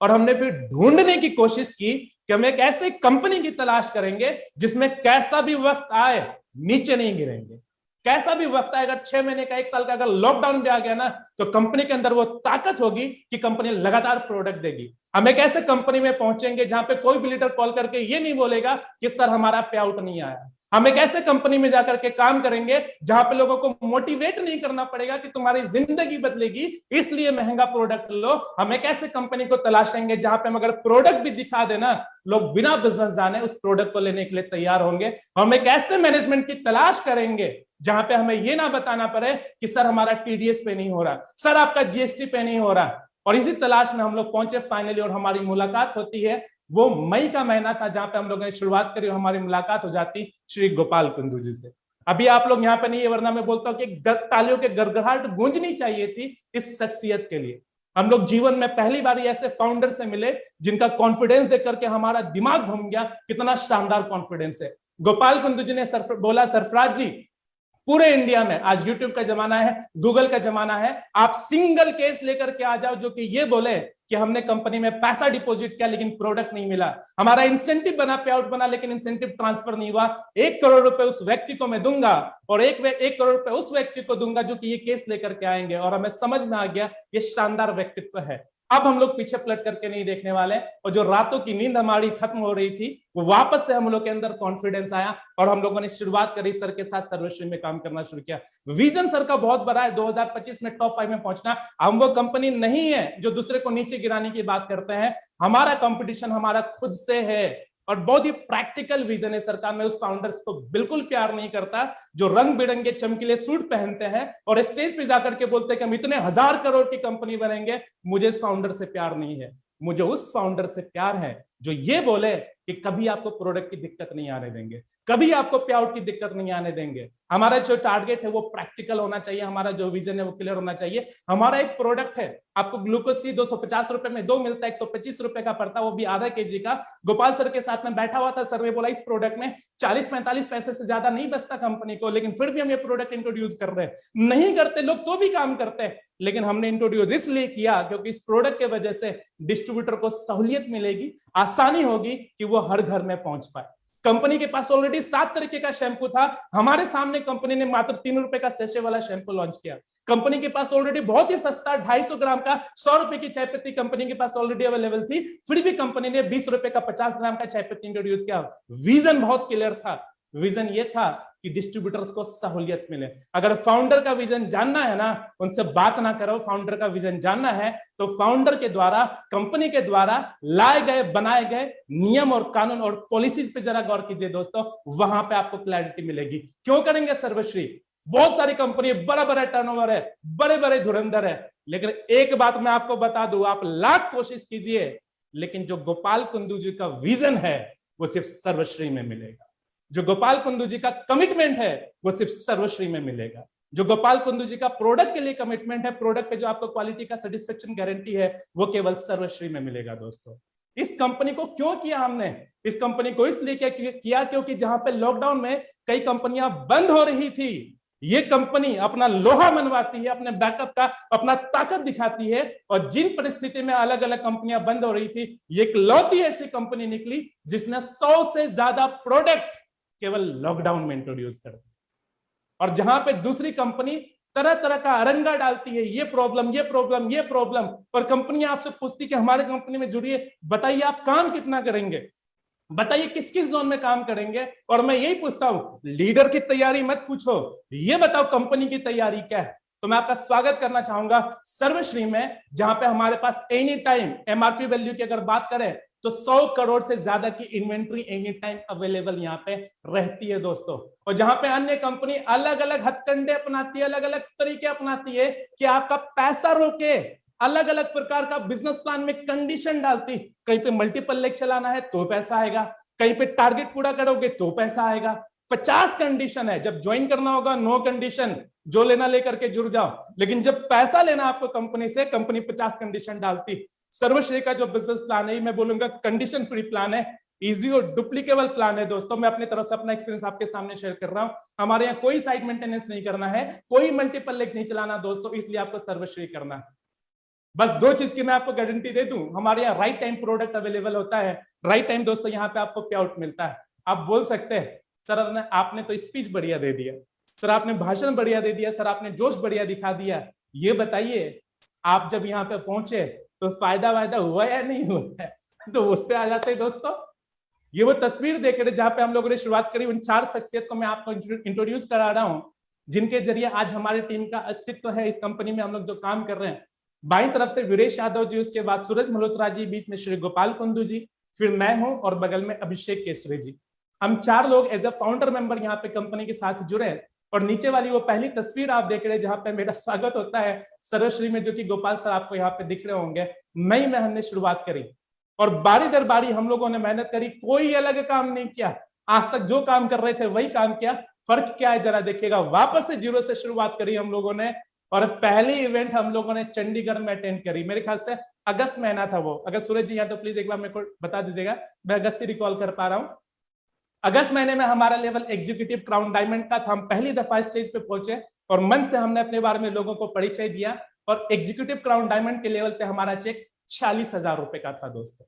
और हमने फिर ढूंढने की कोशिश की कि हम एक ऐसे कंपनी की तलाश करेंगे जिसमें कैसा भी वक्त आए नीचे नहीं गिरेंगे। कैसा भी वक्त आए, अगर 6 महीने का, 1 साल का अगर लॉकडाउन भी आ गया ना, तो कंपनी के अंदर वो ताकत होगी कि कंपनी लगातार प्रोडक्ट देगी। हम एक ऐसे कंपनी में पहुंचेंगे जहां पे कोई भी लीडर कॉल करके ये नहीं बोलेगा कि सर हमारा पे आउट नहीं आया। हम एक ऐसे कंपनी में जाकर के काम करेंगे जहां पे लोगों को मोटिवेट नहीं करना पड़ेगा कि तुम्हारी जिंदगी बदलेगी इसलिए महंगा प्रोडक्ट लो। हम एक ऐसे कंपनी को तलाशेंगे जहां पे हम अगर प्रोडक्ट भी दिखा देना, लोग बिना बिजनेस जाने उस प्रोडक्ट को लेने के लिए तैयार होंगे। हम एक ऐसे मैनेजमेंट की तलाश करेंगे जहां पे हमें ये ना बताना पड़े कि सर हमारा टीडीएस पे नहीं हो रहा, सर आपका जीएसटी पे नहीं हो रहा। और इसी तलाश में हम लोग पहुंचे फाइनली, और हमारी मुलाकात होती है। वो मई का महीना था जहां पे हम लोगों ने शुरुआत करी, हमारी मुलाकात हो जाती श्री गोपाल कुंदू जी से। अभी आप लोग यहाँ पे नहीं है, वरना मैं बोलता हूँ कि तालियों के गड़गड़ाहट गूंजनी चाहिए थी इस शख्सियत के लिए। हम लोग जीवन में पहली बार ऐसे फाउंडर से मिले जिनका कॉन्फिडेंस देख करके हमारा दिमाग घूम गया, कितना शानदार कॉन्फिडेंस है। गोपाल कुंदू जी ने बोला, सरफराज जी, पूरे इंडिया में आज यूट्यूब का जमाना है, गूगल का जमाना है, आप सिंगल केस लेकर के आ जाओ जो कि ये बोले कि हमने कंपनी में पैसा डिपॉजिट किया लेकिन प्रोडक्ट नहीं मिला, हमारा इंसेंटिव बना, पे आउट बना, लेकिन इंसेंटिव ट्रांसफर नहीं हुआ, 1 करोड़ रुपए उस व्यक्ति को मैं दूंगा और 1 करोड़ रुपए उस व्यक्ति को दूंगा जो कि ये केस लेकर के आएंगे। और हमें समझ में आ गया ये शानदार व्यक्तित्व है। अब हम लोग पीछे पलट करके नहीं देखने वाले, और जो रातों की नींद हमारी खत्म हो रही थी, वो वापस से हम लोग के अंदर कॉन्फिडेंस आया और हम लोगों ने शुरुआत करी सर के साथ सर्वश्री में काम करना शुरू किया। विजन सर का बहुत बड़ा है, 2025 में टॉप 5 में पहुंचना। हम वो कंपनी नहीं है जो दूसरे को नीचे गिराने की बात करते हैं, हमारा कंपटीशन हमारा खुद से है। और बहुत ही प्रैक्टिकल विजन है सर का। मैं उस फाउंडर्स को बिल्कुल प्यार नहीं करता जो रंग बिरंगे चमकीले सूट पहनते हैं और स्टेज पे जाकर के बोलते हैं कि हम इतने 1000 करोड़ की कंपनी बनेंगे। मुझे इस फाउंडर से प्यार नहीं है, मुझे उस फाउंडर से प्यार है जो ये बोले कि कभी आपको प्रोडक्ट की दिक्कत नहीं आने देंगे, कभी आपको पे आउट की दिक्कत नहीं आने देंगे। हमारा जो टारगेट है वो प्रैक्टिकल होना चाहिए, हमारा जो विजन है वो क्लियर होना चाहिए। हमारा एक प्रोडक्ट है, आपको ग्लूकोज सी 250 रुपए में 2 मिलता है, 125 रुपए का पड़ता है, वो भी आधा केजी का। गोपाल सर के साथ में बैठा हुआ था, सर ने बोला इस प्रोडक्ट में 40-45 पैसे से ज्यादा नहीं बचता कंपनी को, लेकिन फिर भी हम ये प्रोडक्ट इंट्रोड्यूस कर रहे हैं। नहीं करते लोग तो भी काम करते हैं, लेकिन हमने इंट्रोड्यूस इसलिए किया क्योंकि इस प्रोडक्ट के वजह से डिस्ट्रीब्यूटर को सहूलियत मिलेगी, आसानी होगी कि वो हर घर में पहुंच पाए। कंपनी के पास ऑलरेडी 7 तरीके का शैम्पू था, हमारे सामने कंपनी ने मात्र 3 रुपए का सेशे वाला शैम्पू लॉन्च किया। कंपनी के पास ऑलरेडी बहुत ही सस्ता 250 ग्राम का 100 रुपए की चाय पत्ती कंपनी के पास ऑलरेडी अवेलेबल थी, फिर भी कंपनी ने 20 रुपए का 50 ग्राम का चाय पत्ती इंट्रोड्यूस किया। विजन बहुत क्लियर था, विजन ये था कि डिस्ट्रीब्यूटर्स को सहूलियत मिले। अगर फाउंडर का विजन जानना है ना, उनसे बात ना करो, फाउंडर का विजन जानना है तो फाउंडर के द्वारा, कंपनी के द्वारा लाए गए बनाए गए नियम और कानून और पॉलिसीज पे जरा गौर कीजिए दोस्तों, वहां पे आपको क्लैरिटी मिलेगी। क्यों करेंगे सर्वश्री? बहुत सारी कंपनी, बड़ा बड़ा टर्नओवर है, बड़े बड़े धुरंधर है, लेकिन एक बात मैं आपको बता दूं, आप लाख कोशिश कीजिए, लेकिन जो गोपाल कुंदू जी का विजन है वो सिर्फ सर्वश्री में मिलेगा। जो गोपाल कुंदू जी का कमिटमेंट है वो सिर्फ सर्वश्री में मिलेगा। जो गोपाल कुंदू जी का प्रोडक्ट के लिए कमिटमेंट है, प्रोडक्ट पे जो आपको क्वालिटी का सेटिस्फेक्शन गारंटी है, वो केवल सर्वश्री में मिलेगा। दोस्तों, इस कंपनी को क्यों किया हमने? इस कंपनी को इसलिए किया क्योंकि जहां पे लॉकडाउन में कई कंपनियां बंद हो रही थी, ये कंपनी अपना लोहा मनवाती है, अपने बैकअप का अपना ताकत दिखाती है। और जिन परिस्थिति में अलग अलग कंपनियां बंद हो रही थी, ये इकलौती ऐसी कंपनी निकली जिसने 100 से ज्यादा प्रोडक्ट केवल लॉकडाउन में इंट्रोड्यूस कर दी। और जहां पे दूसरी कंपनी तरह तरह का अरंगा डालती है, ये प्रॉब्लम, ये प्रॉब्लम, ये प्रॉब्लम, और कंपनियां आपसे पूछती कि हमारे कंपनी में जुड़िए, बताइए आप काम कितना करेंगे, बताइए किस किस जोन में काम करेंगे। और मैं यही पूछता हूं, लीडर की तैयारी मत पूछो, ये बताओ कंपनी की तैयारी क्या है। तो मैं आपका स्वागत करना चाहूंगा सर्वश्री में, जहां पे हमारे पास एनी टाइम एमआरपी वैल्यू की अगर बात करें तो 100 करोड़ से ज्यादा की इन्वेंट्री एनी टाइम अवेलेबल यहाँ पे रहती है दोस्तों। और जहां पे अन्य कंपनी अलग अलग हथकंडे अपनाती है, अलग अलग तरीके अपनाती है कि आपका पैसा रोके, अलग अलग प्रकार का बिजनेस प्लान में कंडीशन डालती, कहीं पे मल्टीपल लेग चलाना है तो पैसा आएगा, कहीं पे टारगेट पूरा करोगे तो पैसा आएगा। 50 कंडीशन है, जब ज्वाइन करना होगा नो कंडीशन, जो लेना लेकर के जुड़ जाओ, लेकिन जब पैसा लेना आपको कंपनी से, कंपनी 50 कंडीशन डालती। सर्वश्री का जो बिजनेस प्लान है, मैं बोलूंगा कंडीशन फ्री प्लान है, इजी और डुप्लीकेबल प्लान है दोस्तों। मैं अपनी तरफ से अपना एक्सपीरियंस आपके सामने शेयर कर रहा हूं। हमारे यहाँ कोई साइट मेंटेनेंस नहीं करना है, कोई मल्टीपल लेग नहीं चलाना दोस्तों, इसलिए आपको सर्वश्री करना है। बस 2 चीज की मैं आपको गारंटी दे दूं, हमारे यहाँ राइट टाइम प्रोडक्ट अवेलेबल होता है, राइट टाइम दोस्तों यहाँ पे आपको पे आउट मिलता है। आप बोल सकते हैं सर आपने तो स्पीच बढ़िया दे दिया, सर आपने भाषण बढ़िया दे दिया, सर आपने जोश बढ़िया दिखा दिया, ये बताइए आप जब यहाँ पे पहुंचे तो फायदा वायदा हुआ या नहीं हुआ है? तो उस पर आ जाते हैं दोस्तों। ये वो तस्वीर देख रहे जहां पे हम लोगों ने शुरुआत करी, उन 4 शख्सियत को मैं आपको इंट्रोड्यूस करा रहा हूं, जिनके जरिए आज हमारी टीम का अस्तित्व है। इस कंपनी में हम लोग जो काम कर रहे हैं, बाईं तरफ से वीरेश यादव जी, उसके बाद सूरज मल्होत्रा जी, बीच में श्री गोपाल कुंदू जी, फिर मैं हूं और बगल में अभिषेक केसरी जी। हम 4 लोग एज ए फाउंडर मेंबर यहाँ पे कंपनी के साथ जुड़े हैं। और नीचे वाली वो पहली तस्वीर आप देख रहे हैं जहां पे मेरा स्वागत होता है सर्वश्री में, जो कि गोपाल सर आपको यहाँ पे दिख रहे होंगे। मई में हमने शुरुआत करी और बारी दर बारी हम लोगों ने मेहनत करी, कोई अलग काम नहीं किया, आज तक जो काम कर रहे थे वही काम किया। फर्क क्या है जरा देखिएगा, वापस से 0 से शुरुआत करी हम लोगों ने। और पहली इवेंट हम लोगों ने चंडीगढ़ में अटेंड करी, मेरे ख्याल से अगस्त महीना था वो। अगर सूरज जी यहाँ तो प्लीज एक बार मेरे को बता दीजिएगा, मैं अगस्त ही रिकॉल कर पा रहा हूँ। अगस्त महीने में हमारा लेवल एग्जीक्यूटिव क्राउन डायमंड का था। हम पहली दफा स्टेज पे पहुंचे और मन से हमने अपने बारे में लोगों को परिचय दिया और एग्जीक्यूटिव क्राउन डायमंड के लेवल पे हमारा चेक 46,000 रुपए का था दोस्तों।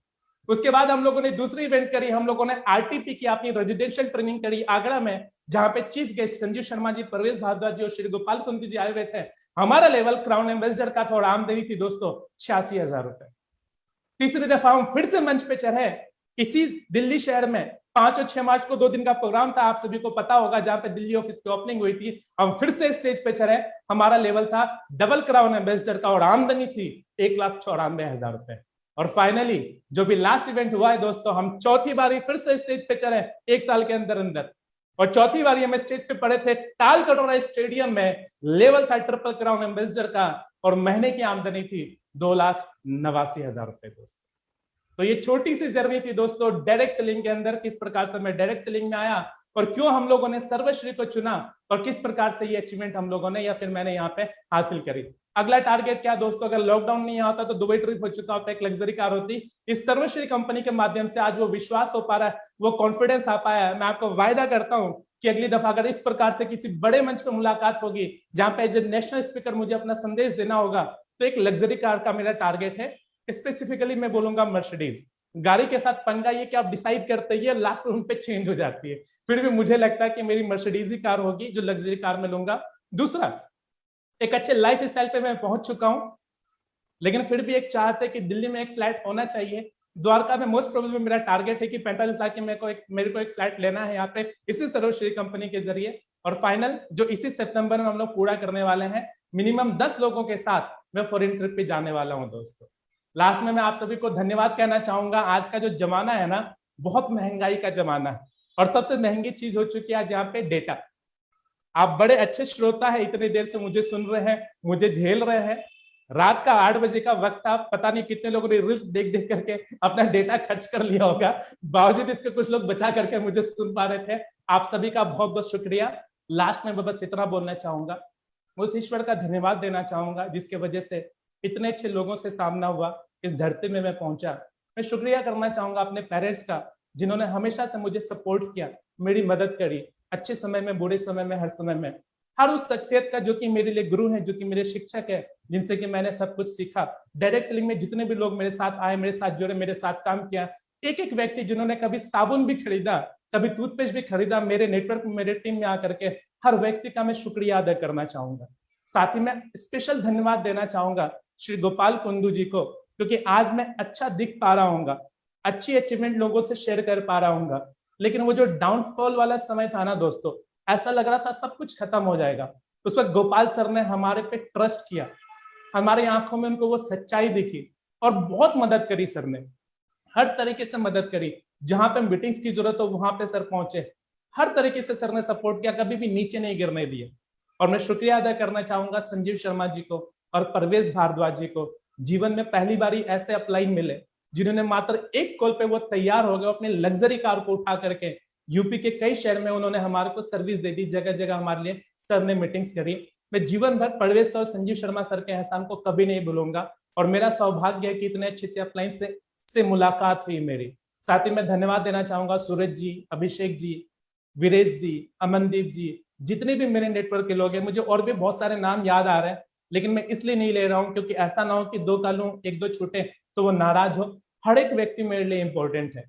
उसके बाद हम लोगों ने दूसरी इवेंट करी, हम लोगों ने आरटीपी की अपनी रेजिडेंशियल ट्रेनिंग करी आगरा में, जहां पे चीफ गेस्ट संजीव शर्मा जी, परवेश भारद्वाज जी और श्री गोपाल कुंदी जी आए हुए थे। हमारा लेवल क्राउन एम्बेसडर का था और आमदनी थी दोस्तों 86,000 रुपए। तीसरी दफा हम फिर से मंच पे चढ़े, इसी दिल्ली शहर में 5 और 6 मार्च को 2 दिन का प्रोग्राम था, आप सभी को पता होगा, जहां पे दिल्ली ऑफिस की ओपनिंग हुई थी। हम फिर से स्टेज पे चढ़े, हमारा लेवल था डबल क्राउन एम्बेसडर का और आमदनी थी 1,94,000 रुपए। और फाइनली जो भी लास्ट इवेंट हुआ है दोस्तों, हम चौथी बारी फिर से स्टेज पे चढ़े 1 साल के अंदर अंदर, और चौथी बारी हम स्टेज पे पड़े थे टाल कटोरा स्टेडियम में, लेवल था ट्रिपल क्राउन एम्बेसडर का और महीने की आमदनी थी 2,89,000 रुपए दोस्तों। तो ये छोटी सी जर्नी थी दोस्तों डायरेक्ट सेलिंग के अंदर, किस प्रकार से मैं डायरेक्ट सेलिंग में आया और क्यों हम लोगों ने सर्वश्री को चुना और किस प्रकार से ये अचीवमेंट हम लोगों ने या फिर मैंने यहाँ पे हासिल करी। अगला टारगेट क्या दोस्तों, अगर लॉकडाउन नहीं होता तो दुबई ट्रिप हो चुका होता, एक लग्जरी कार होती। इस सर्वश्री कंपनी के माध्यम से आज वो विश्वास हो पा रहा है, वो कॉन्फिडेंस आ पाया है। मैं आपको वायदा करता हूं कि अगली दफा अगर इस प्रकार से किसी बड़े मंच पर मुलाकात होगी, जहां पे एज ए नेशनल स्पीकर मुझे अपना संदेश देना होगा, तो एक लग्जरी कार का मेरा टारगेट है। स्पेसिफिकली मैं बोलूंगा मर्सिडीज। गाड़ी के साथ पंगा ये कि आप डिसाइड करते ही लास्ट में उन पे चेंज हो जाती है, फिर भी मुझे लगता है कि मेरी मर्सिडीज ही कार होगी जो लग्जरी कार में लूंगा। दूसरा, एक अच्छे लाइफ स्टाइल पे मैं पहुंच चुका हूं, लेकिन फिर भी एक चाहते है कि दिल्ली में एक फ्लैट होना चाहिए। द्वारका में मोस्ट प्रोबेबली मेरा टारगेट है कि 45 लाख के मेरे को एक फ्लैट लेना है यहाँ पे, इसी सर्वश्री कंपनी के जरिए। और फाइनल जो इसी सितंबर में हम लोग पूरा करने वाले हैं, मिनिमम 10 लोगों के साथ मैं फॉरेन ट्रिप पे जाने वाला हूं दोस्तों। लास्ट में मैं आप सभी को धन्यवाद कहना चाहूंगा। आज का जो जमाना है ना, बहुत महंगाई का जमाना है और सबसे महंगी चीज हो चुकी है आज यहाँ पे डेटा। आप बड़े अच्छे श्रोता है, इतनी देर से मुझे सुन रहे हैं, मुझे झेल रहे हैं। रात का 8 बजे का वक्त था, पता नहीं कितने लोगों ने रील्स देख देख करके अपना डेटा खर्च कर लिया होगा, बावजूद इसके कुछ लोग बचा करके मुझे सुन पा रहे थे। आप सभी का बहुत बहुत शुक्रिया। लास्ट में मैं बस इतना बोलना चाहूंगा, उस ईश्वर का धन्यवाद देना चाहूंगा जिसके वजह से इतने अच्छे लोगों से सामना हुआ, इस धरती में मैं पहुंचा। मैं शुक्रिया करना चाहूंगा अपने पेरेंट्स का, जिन्होंने हमेशा से मुझे सपोर्ट किया, मेरी मदद करी, अच्छे समय में, बुरे समय में, हर समय में। हर उस शख्सियत का जो कि मेरे लिए गुरु है, जो कि मेरे शिक्षक है, जिनसे कि मैंने सब कुछ सीखा। डायरेक्ट सेलिंग में जितने भी लोग मेरे साथ आए, मेरे साथ जुड़े, मेरे साथ काम किया, एक एक व्यक्ति जिन्होंने कभी साबुन भी खरीदा, कभी टूथपेस्ट भी खरीदा, मेरे नेटवर्क में, मेरे टीम में आकर के, हर व्यक्ति का मैं शुक्रिया अदा करना चाहूंगा। साथ ही मैं स्पेशल धन्यवाद देना चाहूंगा श्री गोपाल कुंदू जी को, क्योंकि आज मैं अच्छा दिख पा रहा हूँ, अच्छी अचीवमेंट लोगों से शेयर कर पा रहा हूँ। लेकिन वो जो डाउनफॉल वाला समय था ना दोस्तों, ऐसा लग रहा था सब कुछ खत्म हो जाएगा। उस वक्त गोपाल सर ने हमारे पे ट्रस्ट किया, हमारे आंखों में उनको वो सच्चाई दिखी और बहुत मदद करी सर ने। हर तरीके से मदद करी, जहां पे मीटिंग्स की जरूरत हो वहां पे सर पहुंचे, हर तरीके से सर ने सपोर्ट किया, कभी भी नीचे नहीं गिरने दिए। और मैं शुक्रिया अदा करना चाहूंगा संजीव शर्मा जी को और परवेश भारद्वाज जी को, जीवन में पहली बार ऐसे अपलाइन मिले जिन्होंने मात्र एक कॉल पे वो तैयार हो गए, अपने लग्जरी कार को उठा करके यूपी के कई शहर में उन्होंने हमारे को सर्विस दे दी, जगह जगह हमारे लिए सर ने मीटिंग्स करी। मैं जीवन भर परवेश और संजीव शर्मा सर के एहसान को कभी नहीं भूलूंगा, और मेरा सौभाग्य है कि इतने अच्छे अपलाइन से मुलाकात हुई मेरी। साथ ही मैं धन्यवाद देना चाहूंगा सूरज जी, अभिषेक जी, वीरेश जी, अमनदीप जी, जितने भी मेरे नेटवर्क के लोग हैं। मुझे और भी बहुत सारे नाम याद आ रहे हैं, लेकिन मैं इसलिए नहीं ले रहा हूं क्योंकि ऐसा ना हो कि दो का लूं एक दो छूटे तो वो नाराज हो। हर एक व्यक्ति मेरे लिए इंपॉर्टेंट है,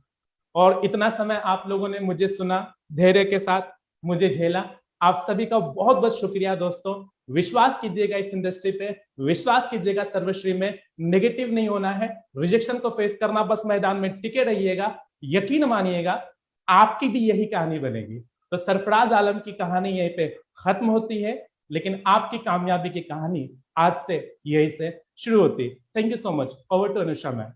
और इतना समय आप लोगों ने मुझे सुना, धैर्य के साथ मुझे झेला। आप सभी का बहुत बहुत शुक्रिया दोस्तों। विश्वास कीजिएगा इस इंडस्ट्री पे, विश्वास कीजिएगा सर्वश्री में, नेगेटिव नहीं होना है, रिजेक्शन को फेस करना, बस मैदान में टिके रहिएगा। यकीन मानिएगा आपकी भी यही कहानी बनेगी। तो सरफराज आलम की कहानी यहीं पे खत्म होती है, लेकिन आपकी कामयाबी की कहानी आज से यहीं से शुरू होती है। Thank you so much. Over to Anusha ma'am.